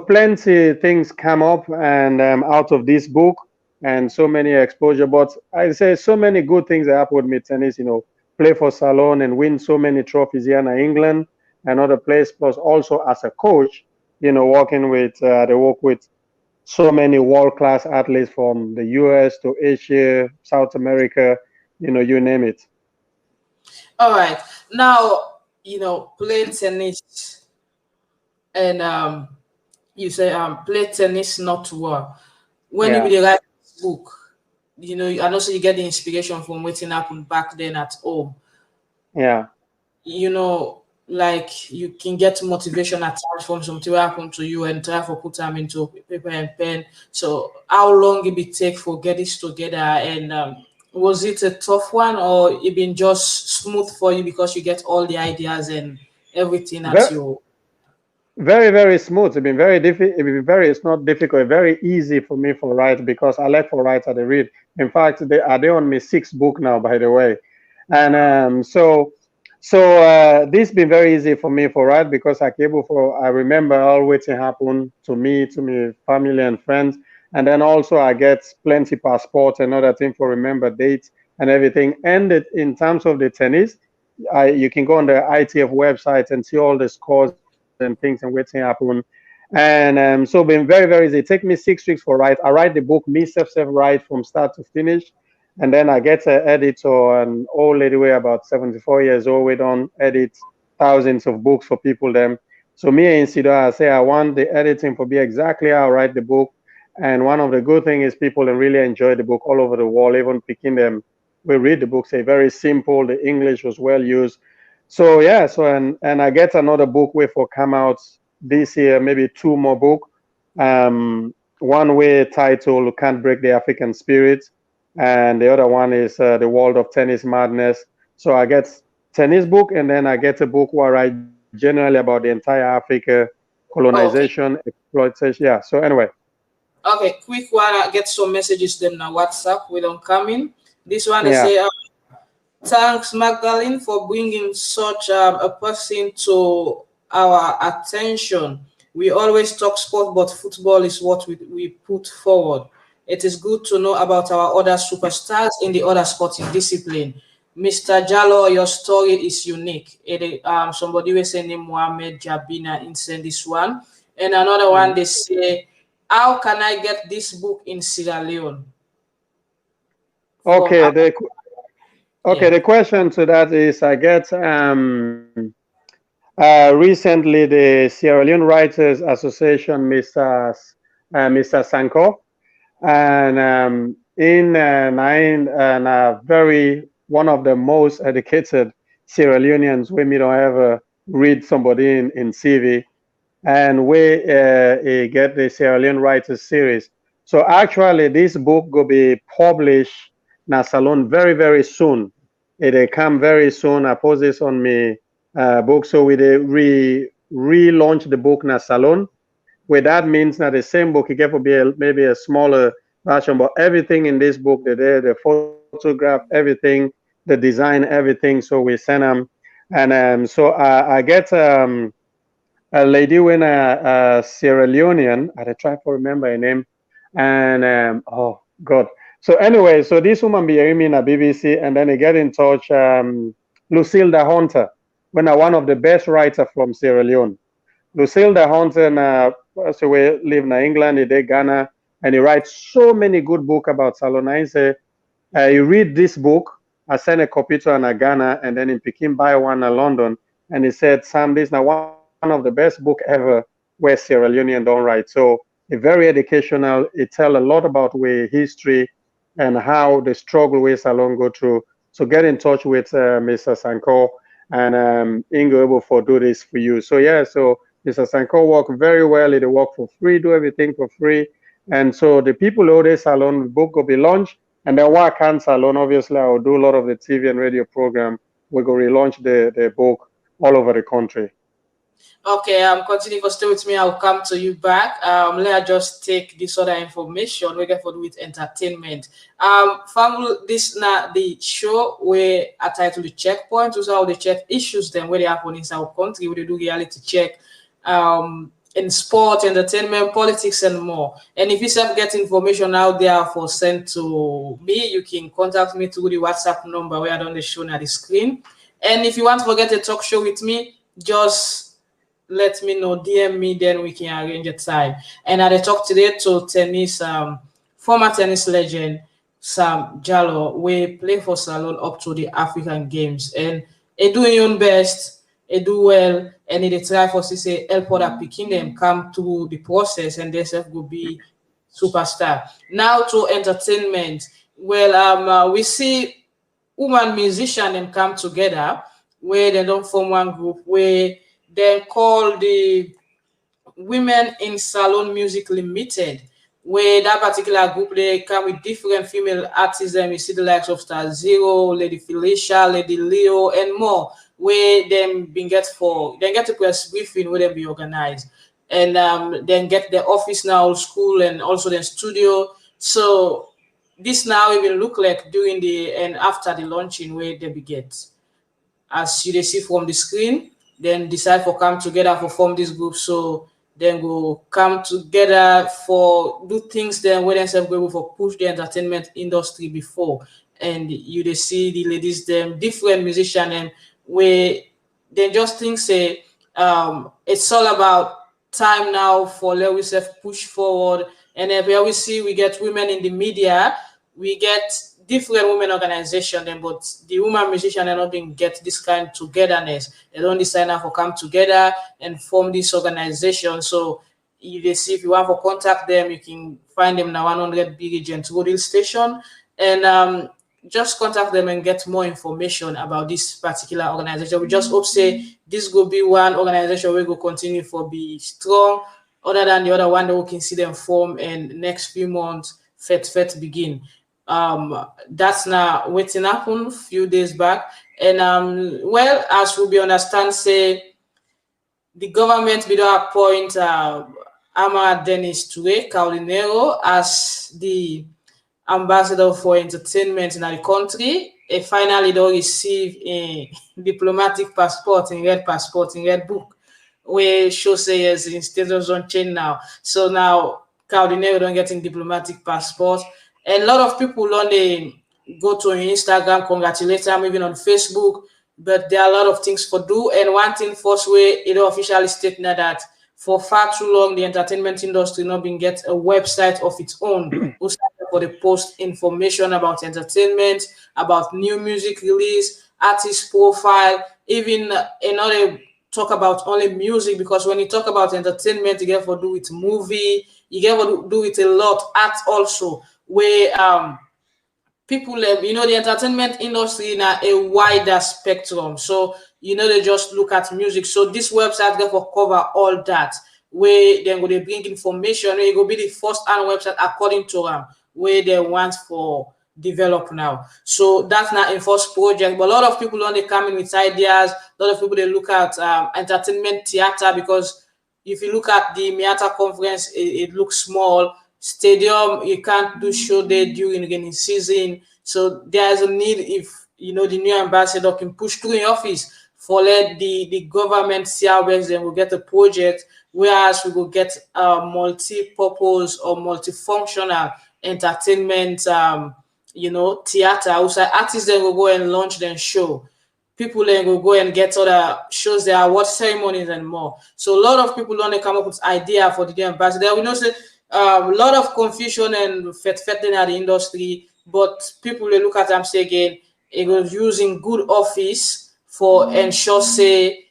plenty things come up and out of this book and so many exposure. But I say so many good things that happen with me tennis. Play for Salone and win so many trophies here in England and other place. Plus also as a coach, working with they work with so many world class athletes from the US to Asia, South America, you name it. All right. Now, playing tennis and you say play tennis not war. When you Yeah. really write this book, and also you get the inspiration from what happened back then at home. Yeah. Like you can get motivation at times from something that happened to you and try to put them into paper and pen. So how long it be take for get this together and was it a tough one or it been just smooth for you because you get all the ideas and everything at Very, you? very, very smooth. It's been very difficult. It's not difficult. Very easy for me for write because I like for write at the read. In fact, they on me sixth book now, by the way. And this been very easy for me for write because I remember all what happened to me, to my family and friends. And then also I get plenty passport and other thing for remember dates and everything. And in terms of the tennis, you can go on the ITF website and see all the scores and things and what's happen. And so been very, very easy. It take me 6 weeks for write. I write the book myself write from start to finish. And then I get an editor, an old lady, way about 74 years old. We don't edit thousands of books for people them. So me and Sido, I say I want the editing to be exactly how I write the book. And one of the good things is people really enjoy the book all over the world, even picking them. We read the book, say very simple. The English was well used. So yeah, and I get another book way for come out this year, maybe two more book. One way title Can't Break the African Spirit, and the other one is The World of Tennis Madness. So I get tennis book, and then I get a book where I write generally about the entire Africa, Okay. colonization, exploitation. Yeah. So anyway, Okay, quick one. I get some messages them now. WhatsApp. We don't come in. This one they yeah. say, thanks Magdalene for bringing such a person to our attention. We always talk sport, but football is what we put forward. It is good to know about our other superstars in the other sporting discipline. Mr. Jalloh, your story is unique. Somebody was saying name Mohammed Jabina in send this one. And another one they say, how can I get this book in Sierra Leone? Okay, Yeah. the question to that is, I get recently the Sierra Leone Writers Association, Mr. Sanko, and in nine and very one of the most educated Sierra Leoneans when we don't ever read somebody in CV, and we get the Sierra Leone Writers series. So actually, this book will be published in Salone very soon. It'll come very soon. I post this on my book, so we relaunch the book in Salone. Where that means that the same book, it can be maybe a smaller version, but everything in this book, the photograph, everything, the design, everything. So we send them, and so I get a lady when a Sierra Leonean, I try to remember her name, and oh God. So anyway, so this woman be hearing me in a BBC, and then I get in touch, Lucille Hunter, when one of the best writer from Sierra Leone. Lucille Hunter, so we live in England, he did Ghana, and he writes so many good book about Salone. I say, you read this book, I sent a copy to an Ghana, and then in Peking buy one in London, and he said, Sam, this is now one of the best book ever where Sierra Leonean don't write. So it's very educational. It tell a lot about where history and how the struggle with Salone go through. So get in touch with Mr. Sanko, and Ingo able for do this for you. So yeah, so Mr. Sanko work very well. He work for free, do everything for free. And so the people who this Salone book will be launched. And then while I can Salone, obviously I will do a lot of the TV and radio program. We go relaunch the book all over the country. Okay, continue for stay with me. I'll come to you back. Let us just take this other information. We're going to do with entertainment. Family, this now the show where I title the checkpoint, so how they check issues then where they happen in our country, where they do reality check. In sport, entertainment, politics, and more. And if you self get information out there for sent to me, you can contact me through the WhatsApp number where I don't show on the screen. And if you want to get a talk show with me, just let me know, DM me, then we can arrange a time. And I talk today to tennis, former tennis legend Sam Jalloh, we play for Salone up to the African Games, and he doing your best. They do well, and they try for say help other picking them come through the process, and themselves will be superstar. Now to entertainment. Well, we see woman musician and come together where they don't form one group where they call the Women in Salone Music Limited, where that particular group they come with different female artists, and we see the likes of Star Zero, Lady Felicia, Lady Leo, and more. Where them been get to press briefing where they be organized, and then get the office now, school, and also the studio. So this now even look like during the and after the launching where they be get, as you see from the screen, then decide for come together for form this group. So then go come together for do things then when themselves go for push the entertainment industry before. And you they see the ladies them different musician and where they just think say it's all about time now for let we push forward. And then we always see we get women in the media, we get different women organization then, but the woman musician are not being get this kind of togetherness. They don't decide now for come together and form this organization. So if they see if you want to contact them, you can find them now 100 Big Agent Radio Station, and just contact them and get more information about this particular organization. We just hope say this will be one organization we will continue for be strong, other than the other one that we can see them form and next few months fet begin. That's now waiting happen few days back, and well, as we be understand say the government will appoint Ama Dennis Toure Caulinero as the ambassador for entertainment in the country. He finally don't receive a diplomatic passport in red book, where show say yes in status on change now. So now Cardinero don't get in diplomatic passport. And a lot of people on the go to Instagram, congratulate them, even on Facebook. But there are a lot of things for do. And one thing first way it officially state now that for far too long the entertainment industry not been get a website of its own for the post information about entertainment, about new music release, artist profile, even another talk about only music, because when you talk about entertainment, you get to do with movie, you get to do with a lot art also, where people, the entertainment industry in a wider spectrum. So, they just look at music. So this website therefore cover all that, where then go they bring information, where it will be the first hand website according to them, where they want for develop now. So that's not a first project, but a lot of people only come in with ideas. A lot of people, they look at entertainment theater, because if you look at the Miata conference, it looks small. Stadium, you can't do show there during the season. So there's a need, if the new ambassador can push through in office for let the government see how best then we'll get a project, whereas we will get a multi-purpose or multifunctional entertainment theater. Outside artists then will go and launch their show. People then will go and get other shows, there award ceremonies and more. So a lot of people only come up with idea for the new ambassador. We know say a lot of confusion and fetting at the industry, but people will look at them say again, it was using good office for ensure say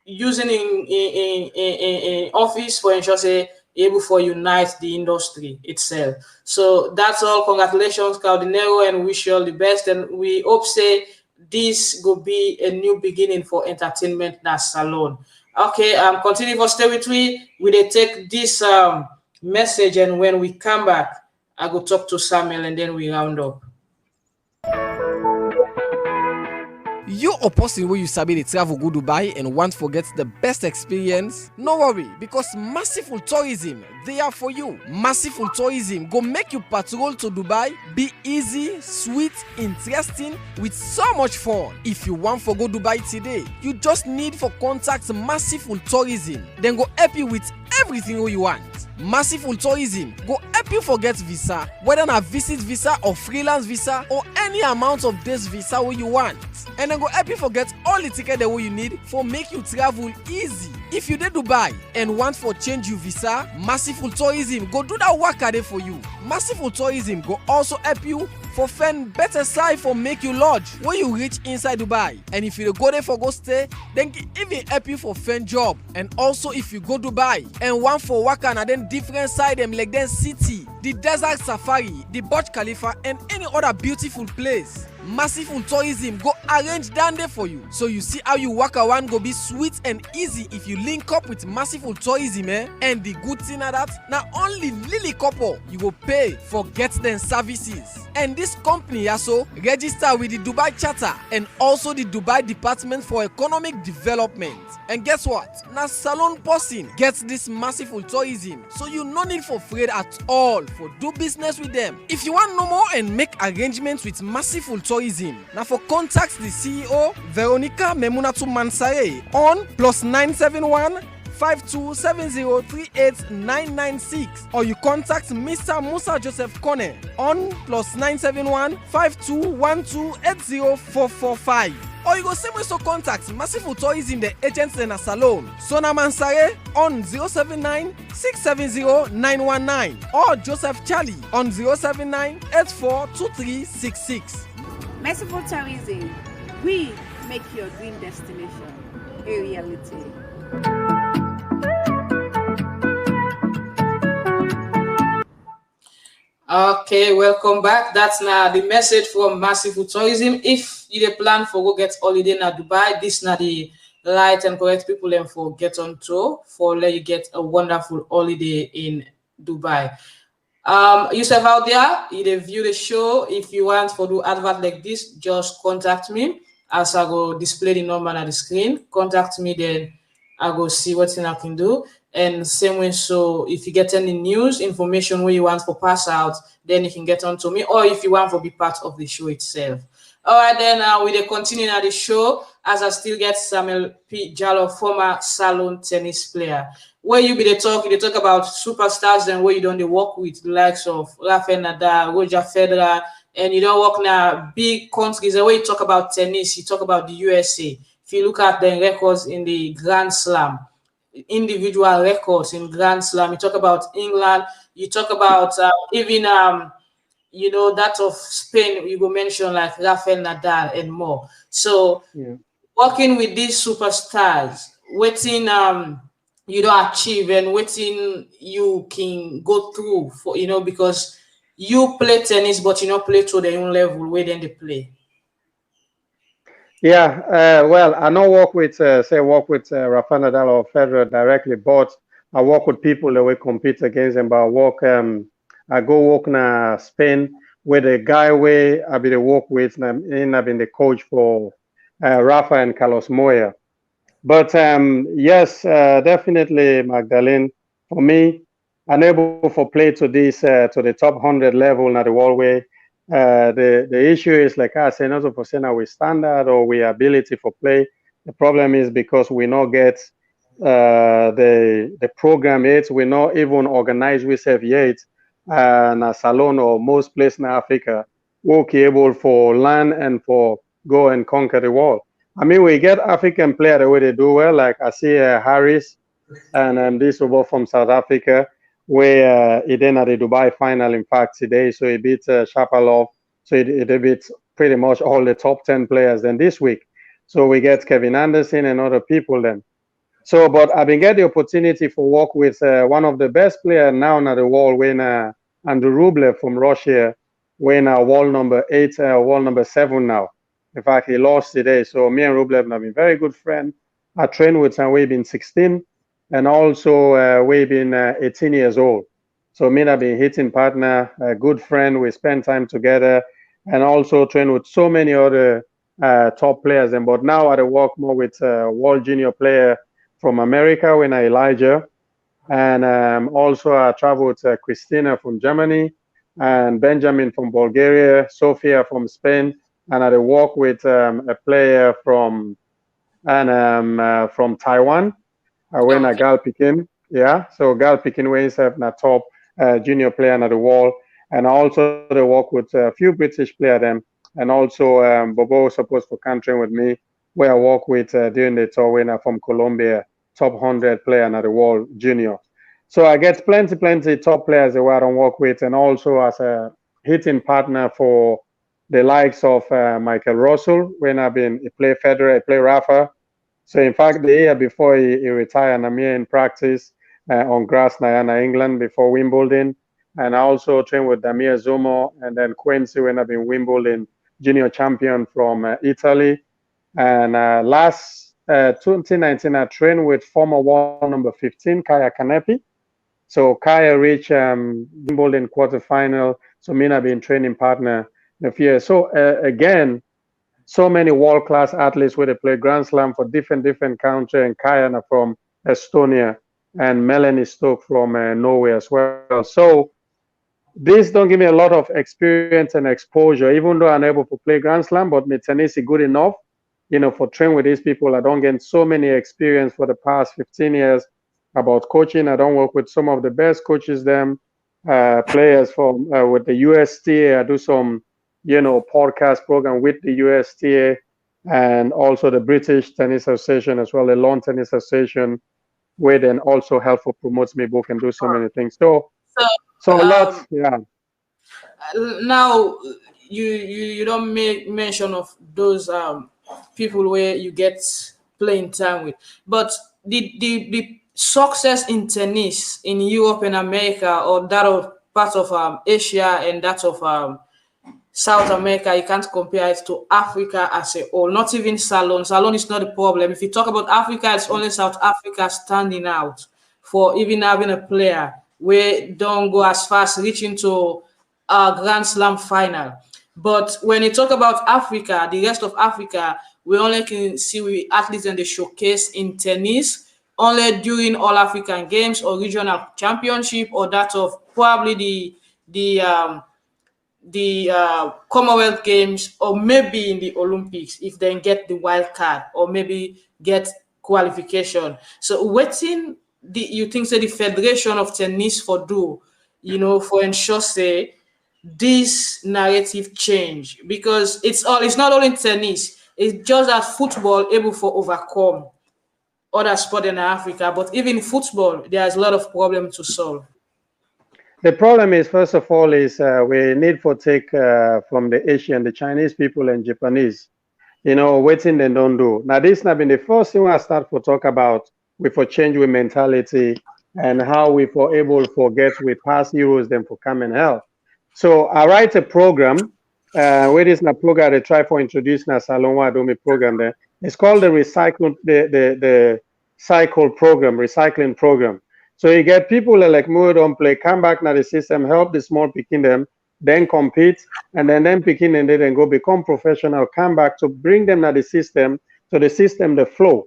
using in office for ensure say able for unite the industry itself. So that's all. Congratulations, Caldinero, and wish you all the best. And we hope say this will be a new beginning for entertainment na Salone. Okay, continue for stay with me. We they take this message, and when we come back, I go talk to Samuel, and then we round up. You a person where you sabi dey travel go Dubai and want to get the best experience? No worry, because Massiful Tourism they are for you. Massiful Tourism go make you patrol to Dubai be easy, sweet, interesting, with so much fun. If you want to go Dubai today, you just need for contact Massiful Tourism. Then go help you with everything you want. Massiful Tourism go help you forget visa, whether na visit visa or freelance visa or any amount of days visa what you want. And then go help you forget all the ticket that you need for make you travel easy. If you dey Dubai and want for change your visa, Massiful Tourism go do that work there for you. Massiful Tourism go also help you for find better side for make you lodge when you reach inside Dubai. And if you go there for go stay, then even help you for find job. And also if you go Dubai and want for work and then different side them like then city, the desert safari, the Burj Khalifa, and any other beautiful place, Massiful Tourism go arrange down there for you. So you see how you walk around go be sweet and easy if you link up with Massiful Tourism, And the good thing is that not only Lily couple you go pay for get them services. And this company also register with the Dubai Charter and also the Dubai Department for Economic Development. And guess what? Now Salone person gets this Massiful Tourism, so you no need for afraid at all for do business with them. If you want no more and make arrangements with Massiful Tourism, now for contact the CEO Veronica Memunatu Mansare on +971 52703896, or you contact Mr. Musa Joseph Kone on +971 5212804445. Or you go same way so contact Massiful Tourism the agents in a Salone, Sona Mansare on 079 670 919, or Joseph Charlie on 079 842366. Massiful Tourism, we make your dream destination a reality. Okay, welcome back. That's now the message from Massiful Tourism. If you dey plan for go get holiday in Dubai, this now the right and correct people and for get on tour for let you get a wonderful holiday in Dubai. Yourself out there, you dey view the show. If you want for do advert like this, just contact me as I go display the number on the screen. Contact me, then I go see what I can do. And same way, so if you get any news, information where you want for pass out, then you can get on to me, or if you want to be part of the show itself. All right, then we will continue at the show as I still get Samuel P. Jalloh, former Salone tennis player. Where you be the talk about superstars and where you don't work with the likes of Rafael Nadal, Roger Federer, and you don't work now big countries. The way you talk about tennis, you talk about the USA. If you look at the records in the Grand Slam, individual records in Grand Slam, you talk about England, you talk about even that of Spain. You go mention like Rafael Nadal and more. So Yeah. working with these superstars, waiting you don't achieve and waiting you can go through for because you play tennis but you not play to their own level where then they play. Yeah, well, I don't work with, work with Rafa Nadal or Federer directly, but I work with people that we compete against them. But I go work in Spain with a guy where I be the work with, and I've been the coach for Rafa and Carlos Moya. But yes, definitely, Magdalene. For me, unable for play to the top 100 level na the world way. The issue is like I say, not for saying we standard or we ability for play. The problem is because we not get the program yet. We not even organize ourselves yet. Na Salone or most place in Africa, we able for land and for go and conquer the world. I mean, we get African player the way they do well. Like I see Harris and this over from South Africa, where he then at the Dubai final, in fact, today. So he beat Shapovalov. So he beat pretty much all the top 10 players then this week. So we get Kevin Anderson and other people then. So, but I've been getting the opportunity for work with one of the best players now in the world, when Andrew Rublev from Russia, when world number 8, world number 7 now. In fact, he lost today. So me and Rublev have been very good friends. I trained with him. We've been 16, and also we've been 18 years old. So me and I've been hitting partner, a good friend. We spend time together, and also train with so many other top players. And but now I work more with world junior player from America when I Elijah, and also I traveled with Christina from Germany, and Benjamin from Bulgaria, Sofia from Spain, and I work with a player from Taiwan, when a Okay. Gal Pikin, yeah. So Gal Pikin when himself na top junior player in the world, and also they work with a few British player them, and also Bobo was supposed to country with me, where I work with during the tour winner from Colombia, top 100 player in the world junior. So I get plenty top players that I don't work with, and also as a hitting partner for the likes of Michael Russell when I've been he play Federer, he play Rafa. So in fact, the year before he retired, I'm here in practice on grass Niana, England before Wimbledon. And I also trained with Damir Zomo and then Quincy when I've been Wimbledon junior champion from Italy. And last 2019, I trained with former world number 15, Kaya Kanepi. So Kaya reached Wimbledon quarterfinal. So me and I've been training partner the year. So again, so many world class athletes where they play Grand Slam for different countries, and Kayana from Estonia and Melanie Stoke from Norway as well. So this don't give me a lot of experience and exposure, even though I'm able to play Grand Slam, but my tennis is good enough, for training with these people. I don't get so many experience for the past 15 years about coaching. I don't work with some of the best coaches, them players from with the USTA. I do some podcast program with the USTA and also the British Tennis Association as well, the Lawn Tennis Association, where then also help for promotes me book and do so many things. So So a lot, um, yeah. now you don't make mention of those people where you get playing time with, but the success in tennis in Europe and America, or that of part of Asia and that of South America, you can't compare it to Africa as a whole. Not even Salone. Salone is not the problem. If you talk about Africa, it's only South Africa standing out for even having a player where don't go as fast reaching to a Grand Slam final. But when you talk about Africa, the rest of Africa, we only can see we athletes in the showcase in tennis only during all African games or regional championship, or that of probably the Commonwealth Games, or maybe in the Olympics if they get the wild card or maybe get qualification. So waiting, you think say the Federation of Tennis for do, for ensure say this narrative change? Because it's not only tennis, it's just that football able to overcome other sport in Africa, but even football, there's a lot of problems to solve. The problem is, first of all, is we need to take from the Asian, the Chinese people and Japanese, waiting they don't do. Now, this has been the first thing I start to talk about with for change with mentality and how we for able to get with past heroes them for come and help. So I write a program. Where is the program I try for introduce na Salone do me program there. It's called the the cycle program, recycling program. So you get people that like move on play, come back now the system, help the small picking them, then compete, and then picking and then go become professional, come back to bring them to the system, so the system the flow.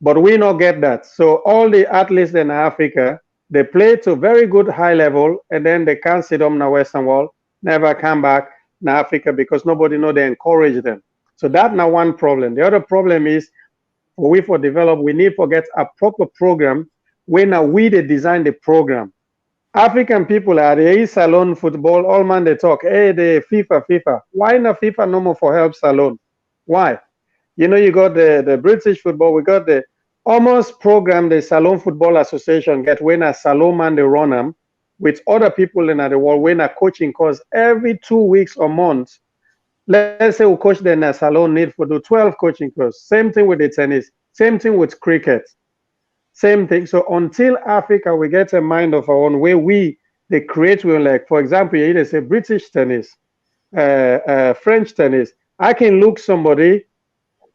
But we not get that. So all the athletes in Africa, they play to very good high level, and then they can't sit on the Western world, never come back in Africa because nobody know they encourage them. So that's now one problem. The other problem is for develop, we need to get a proper program when we they design the program. African people are the Salone football, all man they talk, hey, the FIFA. Why not FIFA no more for help Salone? Why? You got the British football, we got the almost program the Salone Football Association get when a Salone man they run them with other people in the world when a coaching course every 2 weeks or months. Let's say we coach then a Salone need for do 12 coaching course. Same thing with the tennis, same thing with cricket. Same thing. So until Africa, we get a mind of our own where they create, like, for example, you say British tennis, French tennis. I can look somebody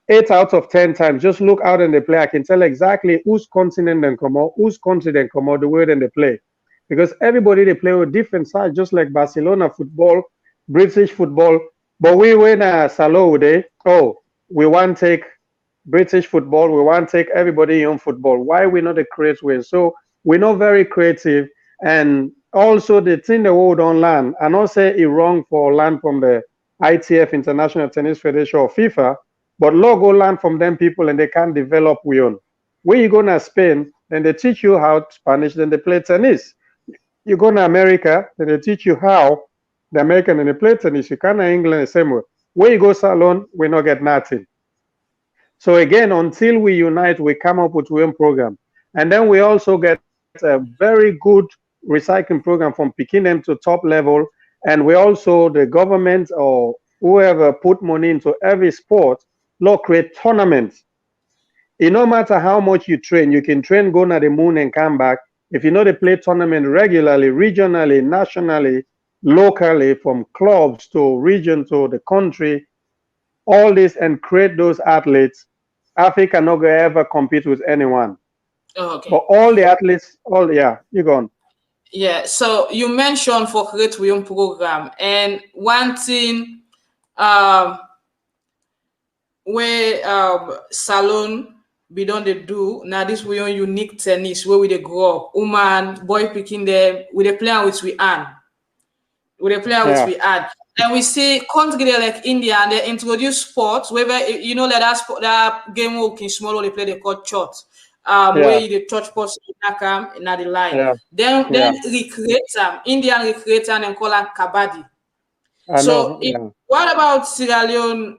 8 out of 10 times, just look out and they play. I can tell exactly whose continent they come out, whose country they come out, the way they play. Because everybody, they play with different sides, just like Barcelona football, British football. But we win a Salone today. Oh, we want to take British football, we want to take everybody in football. Why we not a creative way? So we're not very creative. And also the thing the world don't learn, I not say it wrong for learn from the ITF, International Tennis Federation, or FIFA, but go learn from them people and they can develop we own. When you go to Spain, then they teach you how Spanish, then they play tennis. You go to America, then they teach you how the American and they play tennis. You come to England the same way. When you go Salone, we not get nothing. So again, until we unite, we come up with one program. And then we also get a very good recycling program from picking them to top level. And we also, the government or whoever put money into every sport, create tournaments. It no matter how much you train, you can train, go to the moon and come back. If you know they play tournament regularly, regionally, nationally, locally, from clubs to region to the country, all this and create those athletes, Africa not gonna ever compete with anyone. Oh, okay. But all the athletes, you go on. Yeah, so you mentioned for create your own program, and one thing where Salone we don't they do now this we own unique tennis where we they grow up, woman, boy picking them, we they play with we earn. We they play with we add. And we see country like India and they introduce sports where that game working small they play they call shot. Where the touch post in the line. Then recreate them. Indian recreate and call them kabaddi. What about Sierra Leone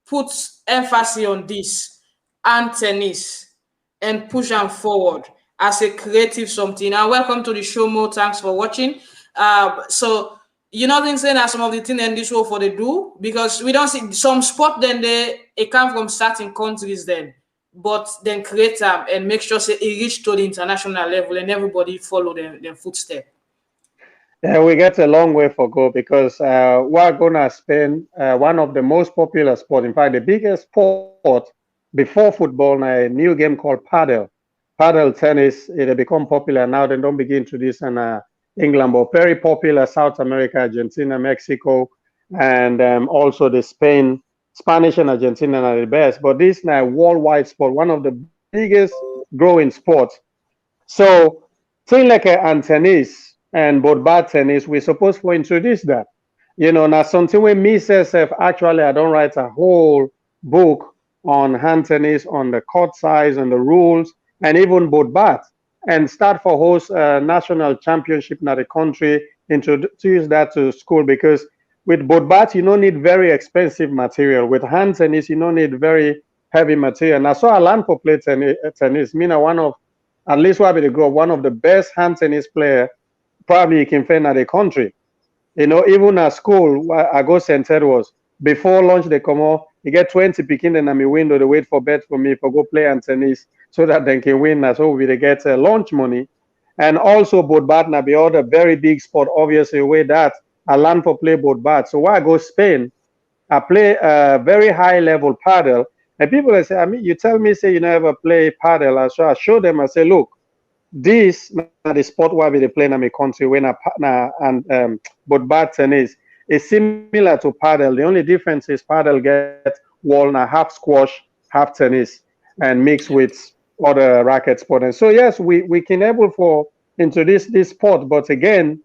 puts emphasis on this and tennis and push them forward as a creative something? And welcome to the show, Mo. Thanks for watching. So you know things saying that some of the things in this show for they do because we don't see some sport then they come from certain countries then, but then create them and make sure say it reach to the international level and everybody follow their footsteps. Yeah, we get a long way for go because we're gonna spend one of the most popular sport, in fact, the biggest sport before football, a new game called paddle. Paddle tennis, it become popular now. They don't begin to this in England, but very popular South America, Argentina, Mexico, and also the Spanish and Argentina are the best. But this is a worldwide sport, one of the biggest growing sports. So things like tennis and board tennis, we're supposed to introduce that. Now something with me says, actually, I don't write a whole book on hand tennis, on the court size and the rules, and even board and start for host national championship in the country introduce that to school, because with both bats, you don't need very expensive material. With hand tennis, you don't need very heavy material. And I saw I learned for play tennis. Me, na one of, at least what I go, one of the best hand tennis player probably you can find at the country. Even at school, I go St. Edwards. Before lunch, they come out, you get 20 picking in my window, they wait for bet for me for go play and tennis so that they can win. So we they get lunch money. And also boat bat na be other very big sport, obviously, way that I learn for play boat bat. So why I go Spain, I play a very high level paddle. And people they say, I mean, you tell me, say you never play paddle. So I show them, I say, look, this na the sport where we dey play in my country when but bad tennis is similar to paddle. The only difference is paddle get wall na half squash, half tennis, and mix with other racket sport. And so yes, we can able for introduce this sport, but again,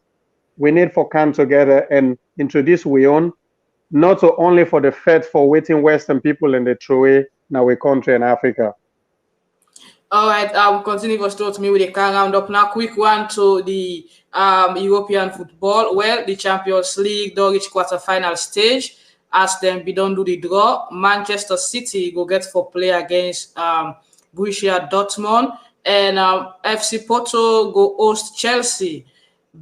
we need for come together and introduce we own, not only for the fed for waiting Western people in the true now we country in Africa. All right, I will continue for start me with a can round up now. Quick one to the European football. Well, the Champions League don't reach quarterfinal stage. As them we don't do the draw. Manchester City go get for play against Borussia Dortmund, and FC Porto go host Chelsea.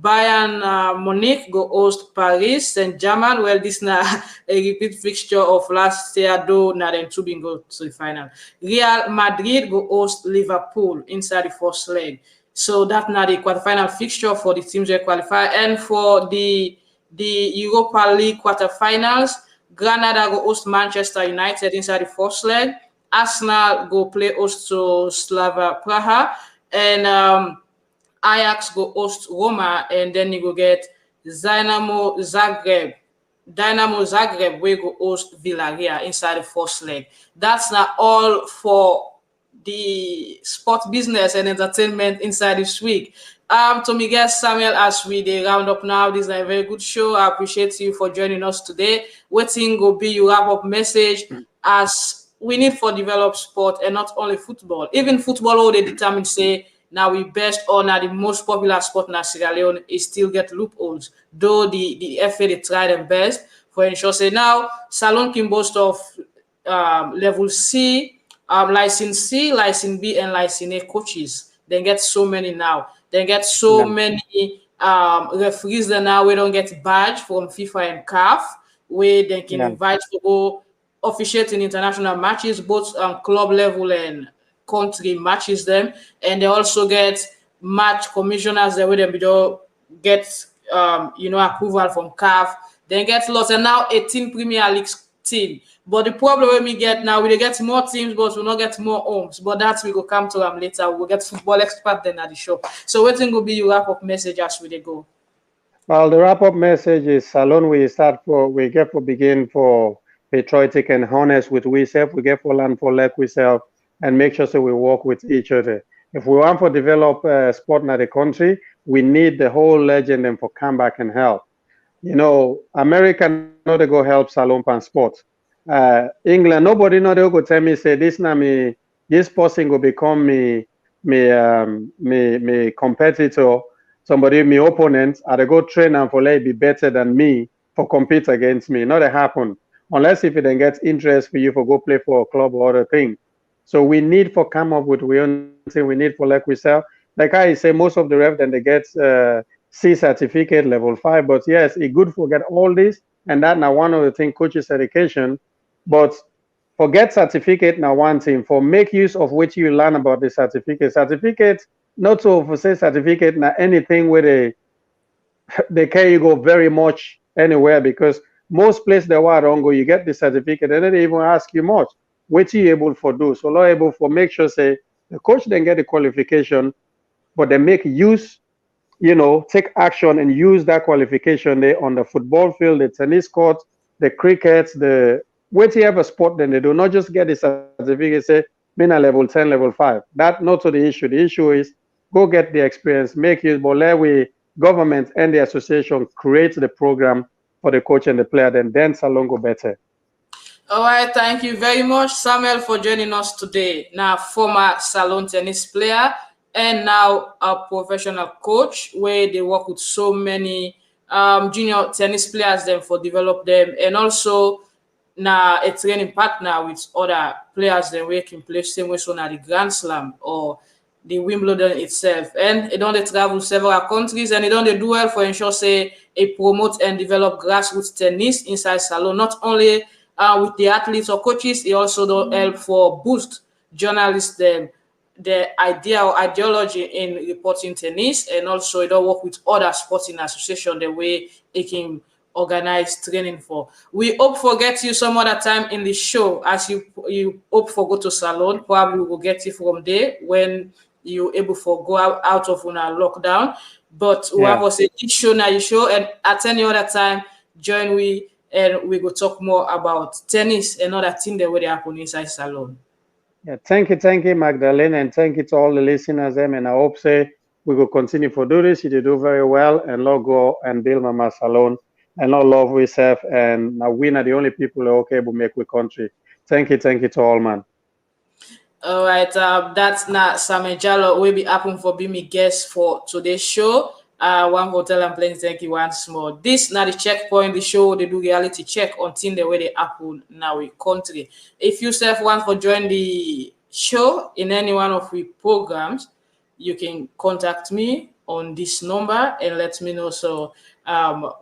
Bayern Munich go host Paris Saint-Germain. Well, this na a repeat fixture of last year, though na them two been go to the final. Real Madrid go host Liverpool inside the first leg. So that na the quarterfinal fixture for the teams that qualify. And for the Europa League quarterfinals, Granada go host Manchester United inside the first leg. Arsenal go play host to Slavia Praha, and Ajax go host Roma, and then you go get Dynamo Zagreb. Dynamo Zagreb will go host Villarreal inside the first leg. That's not all for the sport business and entertainment inside this week. To Miguel Samuel, as we dey round up now, this is a very good show. I appreciate you for joining us today. Waiting will be your wrap up message as we need for develop sport and not only football. Even football, all they determine say now we best or now the most popular sport in Sierra Leone is still get loopholes. Though the FA they try their best for ensure say now Salone can boast of level C, license C, license B, and license A coaches. They get so many now. They get so many referees that now we don't get badge from FIFA and CAF where they can invite to go officiate in international matches, both club level and country matches them, and they also get match commissioners that way they don't get approval from CAF. They get lots, and now 18 Premier League team. But the problem we get now, we get more teams, but we not get more homes. But that we go come to them later. We'll get football expert then at the show. So what thing will be your wrap up message as we go? Well, the wrap up message is Salone. We get for begin for patriotic and honest with ourselves. We get for land for like ourselves and make sure so we work with each other. If we want to develop sport in the country, we need the whole legend and for come back and help. America know they go help Salone and sport. England, nobody know they go tell me say this person will become me competitor, somebody me opponent, and they go train and for like be better than me for compete against me. Not that happen unless if it then gets interest for you for go play for a club or other thing. So we need for come up with we own thing. We need for like we sell. Like I say, most of the ref then they get C certificate level 5. But yes, it's good for get all this, and that now one of the thing coaches education. But forget certificate now one thing. For make use of which you learn about the certificate. Certificate not so for say certificate now anything where they can you go very much anywhere, because most places they were don't go, you get the certificate and they even ask you much. What you able for do? So not able for make sure say the coach then get the qualification, but they make use, take action and use that qualification there on the football field, the tennis court, the cricket, the whatever sport then they do not just get the certificate, say, being a level 10, level 5. That not to the issue. The issue is go get the experience, make use, but let we government and the association create the program for the coach and the player, then Salone go better. All right, thank you very much, Samuel, for joining us today. Now, former Salone tennis player and now a professional coach where they work with so many junior tennis players them for develop them, and also now a training partner with other players then we can play same way so now the Grand Slam or the Wimbledon itself. And it don't they travel several countries, and it don't they do well for ensure say it promote and develop grassroots tennis inside Salone. Not only with the athletes or coaches, it also don't help for boost journalists them the idea or ideology in reporting tennis, and also it don't work with other sporting association the way it can organize training for. We hope for get you some other time in the show as you hope for go to Salone. Probably we will get you from there when you able for go out of una lockdown. But we have also each show now you show, and at any other time join we and we go talk more about tennis and other thing that will happen inside Salone. Yeah, thank you, Magdalene, and thank you to all the listeners. And I hope say we will continue for do this. You do very well, and Lord go and build Mama Salone, and Lord love we serve, and now we are the only people who are okay to make we country. Thank you to all, man. All right, that's not Samuel Jalloh will be happen for being me guest for today's show. One hotel and playing thank you once more. This now the checkpoint, the show they do reality check on thing the way they happen now in country. If you self want for join the show in any one of the programs, you can contact me on this number and let me know. So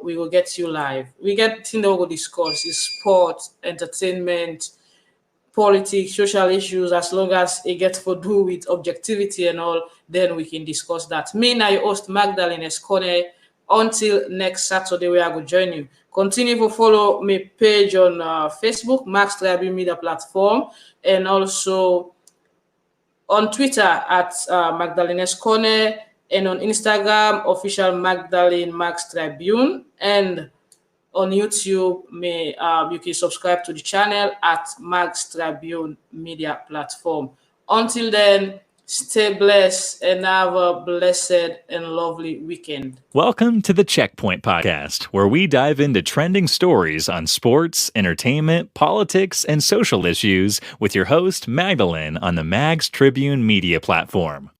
we will get you live. We get thing that we will discuss is sport, entertainment, politics, social issues, as long as it gets to do with objectivity and all, then we can discuss that. Me now your host Magdalene Escone. Until next Saturday, we are going to join you. Continue to follow my page on Facebook, Max Tribune Media Platform, and also on Twitter at Magdalene Escone, and on Instagram, official Magdalene Max Tribune, and on YouTube, you can subscribe to the channel at Max Tribune Media Platform. Until then, stay blessed and have a blessed and lovely weekend. Welcome to the Checkpoint Podcast, where we dive into trending stories on sports, entertainment, politics, and social issues with your host, Magdalene, on the Mags Tribune Media Platform.